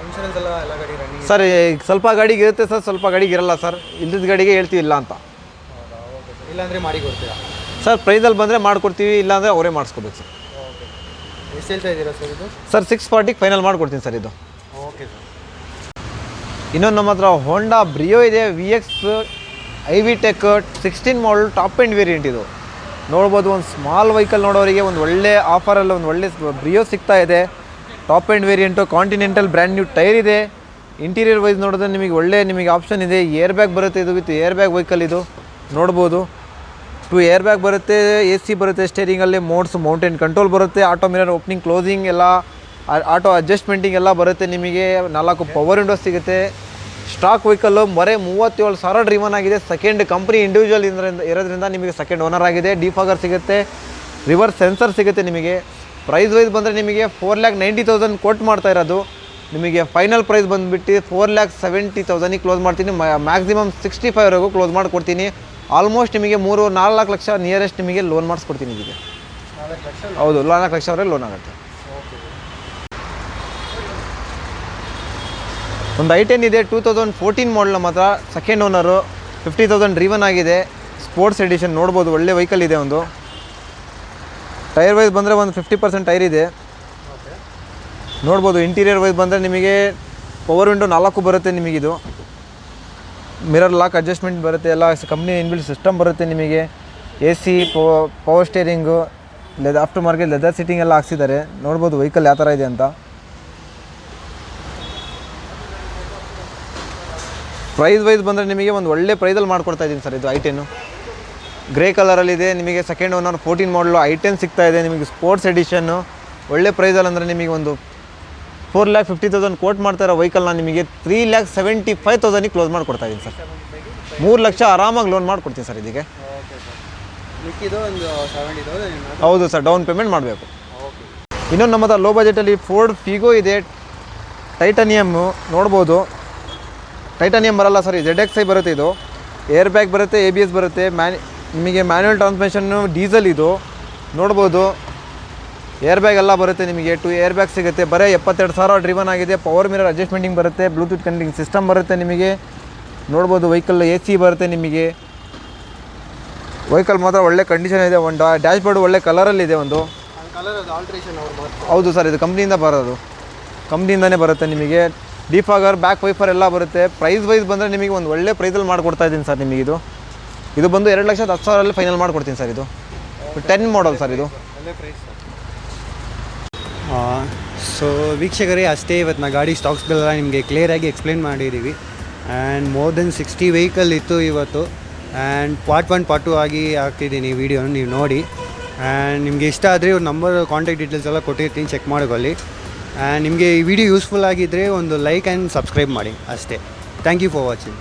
ಇನ್ಶೂರೆನ್ಸ್ ಎಲ್ಲ ಗಾಡಿ ರನ್ನಿಂಗ್ ಸರ್ ಸ್ವಲ್ಪ ಗಾಡಿಗೆ ಇರುತ್ತೆ ಸರ್, ಸ್ವಲ್ಪ ಗಾಡಿಗೆ ಇರಲ್ಲ ಸರ್. ಇಲ್ಲದ ಗಾಡಿಗೆ ಹೇಳ್ತೀವಿ ಇಲ್ಲ ಅಂತ. ಇಲ್ಲಾಂದರೆ ಮಾಡಿ ಕೊಡ್ತೀರಾ ಸರ್ ಪ್ರೈಸಲ್ಲಿ ಬಂದರೆ ಮಾಡಿಕೊಡ್ತೀವಿ, ಇಲ್ಲಾಂದರೆ ಅವರೇ ಮಾಡಿಸ್ಕೋಬೇಕು ಸರ್. ಓಕೆ. ಎಷ್ಟು ಹೇಳ್ತಾ ಇದ್ದೀರಾ ಸರ್ ಇದು? ಸರ್ 640ಗೆ ಫೈನಲ್ ಮಾಡಿಕೊಡ್ತೀನಿ ಸರ್ ಇದು. Okay sir. ಇನ್ನೊಂದು ನಮ್ಮ ಹತ್ರ ಹೋಂಡಾ ಬ್ರಿಯೋ ಇದೆ. VX IV tech 16 model top end variant ಇದು. ನೋಡ್ಬೋದು ಒಂದು ಸ್ಮಾಲ್ ವೆಹಿಕಲ್ ನೋಡೋರಿಗೆ ಒಂದು ಒಳ್ಳೆ ಆಫರಲ್ಲಿ ಒಂದು ಒಳ್ಳೆ ಬ್ರಿಯೋ ಸಿಗ್ತಾ ಇದೆ. Top and variant, continental brand new tyre ಇದೆ. ಇಂಟೀರಿಯರ್ ವೈಸ್ ನೋಡಿದ್ರೆ ನಿಮಗೆ ಒಳ್ಳೆ ನಿಮಗೆ ಆಪ್ಷನ್ ಇದೆ. ಏರ್ ಬ್ಯಾಗ್ ಬರುತ್ತೆ ಇದು, ವಿತ್ ಏರ್ ಬ್ಯಾಗ್ ವೆಹಿಕಲ್ ಇದು. ನೋಡ್ಬೋದು 2 ಏರ್ ಬ್ಯಾಗ್ ಬರುತ್ತೆ, AC ಬರುತ್ತೆ, ಸ್ಟೇರಿಂಗಲ್ಲಿ ಮೋಡ್ಸ್ ಮೌಂಟೇನ್ ಕಂಟ್ರೋಲ್ ಬರುತ್ತೆ, ಆಟೋ ಮಿರರ್ ಓಪನಿಂಗ್ ಕ್ಲೋಸಿಂಗ್ ಎಲ್ಲ, ಆಟೋ ಅಡ್ಜಸ್ಟ್ಮೆಂಟಿಂಗ್ ಎಲ್ಲ ಬರುತ್ತೆ ನಿಮಗೆ. 4 ಪವರ್ ವಿಂಡೋ ಸಿಗುತ್ತೆ. ಸ್ಟಾಕ್ ವೆಹಿಕಲ್ಲು 37,000 ಡ್ರೀವನ್ ಆಗಿದೆ. ಸೆಕೆಂಡ್ ಕಂಪ್ನಿ ಇಂಡಿವಿಜುವಲ್ ಇರೋದ್ರಿಂದ ನಿಮಗೆ ಸೆಕೆಂಡ್ ಓನರ್ ಆಗಿದೆ. ಡಿಫಾಗರ್ ಸಿಗುತ್ತೆ, ರಿವರ್ಸ್ ಸೆನ್ಸರ್ ಸಿಗುತ್ತೆ ನಿಮಗೆ. ಪ್ರೈಸ್ ವೈಸ್ ಬಂದರೆ ನಿಮಗೆ 4,90,000 ಕೋಟ್ ಮಾಡ್ತಾ ಇರೋದು. ನಿಮಗೆ ಫೈನಲ್ ಪ್ರೈಸ್ ಬಂದುಬಿಟ್ಟು 4,70,000ಗೆ ಕ್ಲೋಸ್ ಮಾಡ್ತೀನಿ. ಮ್ಯಾಕ್ಸಿಮಮ್ 65ವರೆಗೂ ಕ್ಲೋಸ್ ಮಾಡಿಕೊಡ್ತೀನಿ. ಆಲ್ಮೋಸ್ಟ್ ನಿಮಗೆ 3-4 ಲಕ್ಷ ನಿಯರೆಸ್ಟ್ ನಿಮಗೆ ಲೋನ್ ಮಾಡಿಸ್ಕೊಡ್ತೀನಿ ಇದಕ್ಕೆ. 4 ಲಕ್ಷ? ಹೌದು, 4 ಲಕ್ಷವರೆಗೆ ಲೋನ್ ಆಗುತ್ತೆ. ಓಕೆ. ಒಂದು I10 ಇದೆ, 2014 ಮಾಡಲ್ ನಮ್ಮ ಹತ್ರ. ಸೆಕೆಂಡ್ ಓನರು, 50,000 ಡ್ರೀವನ್ ಆಗಿದೆ. ಸ್ಪೋರ್ಟ್ಸ್ ಎಡಿಷನ್ ನೋಡ್ಬೋದು, ಒಳ್ಳೆ ವೆಹಿಕಲ್ ಇದೆ ಒಂದು. ಟೈರ್ ವೈಸ್ ಬಂದರೆ ಒಂದು 50% ಟೈರ್ ಇದೆ. ಓಕೆ. ನೋಡ್ಬೋದು. ಇಂಟೀರಿಯರ್ ವೈಸ್ ಬಂದರೆ ನಿಮಗೆ ಪವರ್ ವಿಂಡೋ 4 ಬರುತ್ತೆ ನಿಮಗಿದು. ಮಿರರ್ ಲಾಕ್ ಅಡ್ಜಸ್ಟ್ಮೆಂಟ್ ಬರುತ್ತೆ, ಎಲ್ಲ ಕಂಪ್ನಿ ಇನ್ಬಿಲ್ಟ್ ಸಿಸ್ಟಮ್ ಬರುತ್ತೆ ನಿಮಗೆ. AC power steering, after market leather seating ಎಲ್ಲ ಹಾಕ್ಸಿದ್ದಾರೆ. ನೋಡ್ಬೋದು ವೆಹಿಕಲ್ ಯಾವ ಥರ ಇದೆ ಅಂತ. ಪ್ರೈಸ್ ವೈಸ್ ಬಂದರೆ ನಿಮಗೆ ಒಂದು ಒಳ್ಳೆ ಪ್ರೈಸಲ್ಲಿ ಮಾಡ್ಕೊಡ್ತಾ ಇದ್ದೀನಿ ಸರ್ ಇದು I10. ಗ್ರೇ ಕಲರಲ್ಲಿದೆ ನಿಮಗೆ. ಸೆಕೆಂಡ್ ಓನರ್ 14 ಮಾಡಲು I10 ಸಿಗ್ತಾ ಇದೆ ನಿಮಗೆ. ಸ್ಪೋರ್ಟ್ಸ್ ಎಡಿಷನ್ನು ಒಳ್ಳೆ ಪ್ರೈಸಲ್ಲಿ ಅಂದರೆ ನಿಮಗೆ ಒಂದು 4,50,000 ಕೋಟ್ ಮಾಡ್ತಾ ಇರೋ ವೆಹಿಕಲ್ನ ನಿಮಗೆ 3,75,000ಗೆ ಕ್ಲೋಸ್ ಮಾಡಿಕೊಡ್ತಾ ಇದ್ದೀನಿ ಸರ್. 3 ಲಕ್ಷ ಆರಾಮಾಗಿ ಲೋನ್ ಮಾಡಿಕೊಡ್ತೀನಿ ಸರ್ ಇದಕ್ಕೆ. Okay sir. ಮಿಕ್ಕಿದು ಒಂದು 70,000? ಹೌದು ಸರ್, ಡೌನ್ ಪೇಮೆಂಟ್ ಮಾಡಬೇಕು. ಓಕೆ. ಇನ್ನೊಂದು ನಮ್ಮ ಹತ್ರ ಲೋ ಬಜೆಟಲ್ಲಿ ಫೋರ್ಡ್ ಫಿಗೋ ಇದೆ. ಟೈಟಾನಿಯಮ್ಮು ನೋಡ್ಬೋದು. ಟೈಟಾನಿಯಮ್ ಬರಲ್ಲ ಸರ್, ZXi ಬರುತ್ತೆ ಇದು. ಏರ್ ಬ್ಯಾಗ್ ಬರುತ್ತೆ, ABS ಬರುತ್ತೆ. ನಿಮಗೆ ಮ್ಯಾನ್ಯುವಲ್ ಟ್ರಾನ್ಸ್ಮಿಷನ್ನು, ಡೀಸೆಲ್ ಇದು. ನೋಡ್ಬೋದು ಏರ್ ಬ್ಯಾಗ್ ಎಲ್ಲ ಬರುತ್ತೆ ನಿಮಗೆ. 2 ಏರ್ ಬ್ಯಾಗ್ ಸಿಗುತ್ತೆ. ಬರೀ 72,000 ಡ್ರಿವನ್ ಆಗಿದೆ. ಪವರ್ ಮಿರರ್ ಅಡ್ಜಸ್ಟ್ಮೆಂಟಿಂಗ್ ಬರುತ್ತೆ, ಬ್ಲೂಟೂತ್ ಕನೆಕ್ಟಿಂಗ್ ಸಿಸ್ಟಮ್ ಬರುತ್ತೆ ನಿಮಗೆ. ನೋಡ್ಬೋದು ವೆಹಿಕಲ್ AC ಬರುತ್ತೆ ನಿಮಗೆ. ವೆಹಿಕಲ್ ಮಾತ್ರ ಒಳ್ಳೆ ಕಂಡೀಷನ್ ಇದೆ. ಒಂದು ಡ್ಯಾಶ್ ಬೋರ್ಡ್ ಒಳ್ಳೆ ಕಲರಲ್ಲಿದೆ ಒಂದು. ಕಲರ್ ಅದು ಆಲ್ಟ್ರೇಷನ್ ಅವ್ರು ಮಾಡ್ತಾರೆ? ಹೌದು ಸರ್, ಇದು ಕಂಪ್ನಿಯಿಂದ ಬರೋದು. ಕಂಪ್ನಿಯಿಂದನೇ ಬರುತ್ತೆ ನಿಮಗೆ. ಡಿಫಾಗರ್, ಬ್ಯಾಕ್ ವೈಫರ್ ಎಲ್ಲ ಬರುತ್ತೆ. ಪ್ರೈಸ್ ವೈಸ್ ಬಂದರೆ ನಿಮಗೆ ಒಂದು ಒಳ್ಳೆ ಪ್ರೈಸಲ್ಲಿ ಮಾಡಿಕೊಡ್ತಾ ಇದ್ದೀನಿ ಸರ್ ನಿಮಗಿದು. ಇದು ಬಂದು 2,10,000 ಫೈನಲ್ ಮಾಡಿಕೊಡ್ತೀನಿ ಸರ್ ಇದು. 10 ಮಾಡಲ್ ಸರ್ ಇದು. ಒಳ್ಳೆ ಪ್ರೈಸ್ ಸರ್. ಸೊ ವೀಕ್ಷಕರೇ, ಅಷ್ಟೇ ಇವತ್ತು ನಾ ಗಾಡಿ ಸ್ಟಾಕ್ಸ್ಗಳೆಲ್ಲ ನಿಮಗೆ ಕ್ಲಿಯರಾಗಿ ಎಕ್ಸ್ಪ್ಲೇನ್ ಮಾಡಿದ್ದೀವಿ. ಆ್ಯಂಡ್ ಮೋರ್ ದೆನ್ 60 ವೆಹಿಕಲ್ ಇತ್ತು ಇವತ್ತು. ಆ್ಯಂಡ್ ಪಾರ್ಟ್ 1 ಪಾರ್ಟ್ 2 ಆಗಿ ಹಾಕ್ತಿದ್ದೀನಿ ವೀಡಿಯೋನ, ನೀವು ನೋಡಿ. ಆ್ಯಂಡ್ ನಿಮಗೆ ಇಷ್ಟ ಆದರೆ ಒಂದು ನಂಬರ್, ಕಾಂಟ್ಯಾಕ್ಟ್ ಡೀಟೇಲ್ಸ್ ಎಲ್ಲ ಕೊಟ್ಟಿರ್ತೀನಿ, ಚೆಕ್ ಮಾಡ್ಕೊಳ್ಳಿ. ಆ್ಯಂಡ್ ನಿಮಗೆ ಈ ವಿಡಿಯೋ ಯೂಸ್ಫುಲ್ ಆಗಿದ್ದರೆ ಒಂದು ಲೈಕ್ ಆ್ಯಂಡ್ ಸಬ್ಸ್ಕ್ರೈಬ್ ಮಾಡಿ ಅಷ್ಟೇ. Thank you for watching.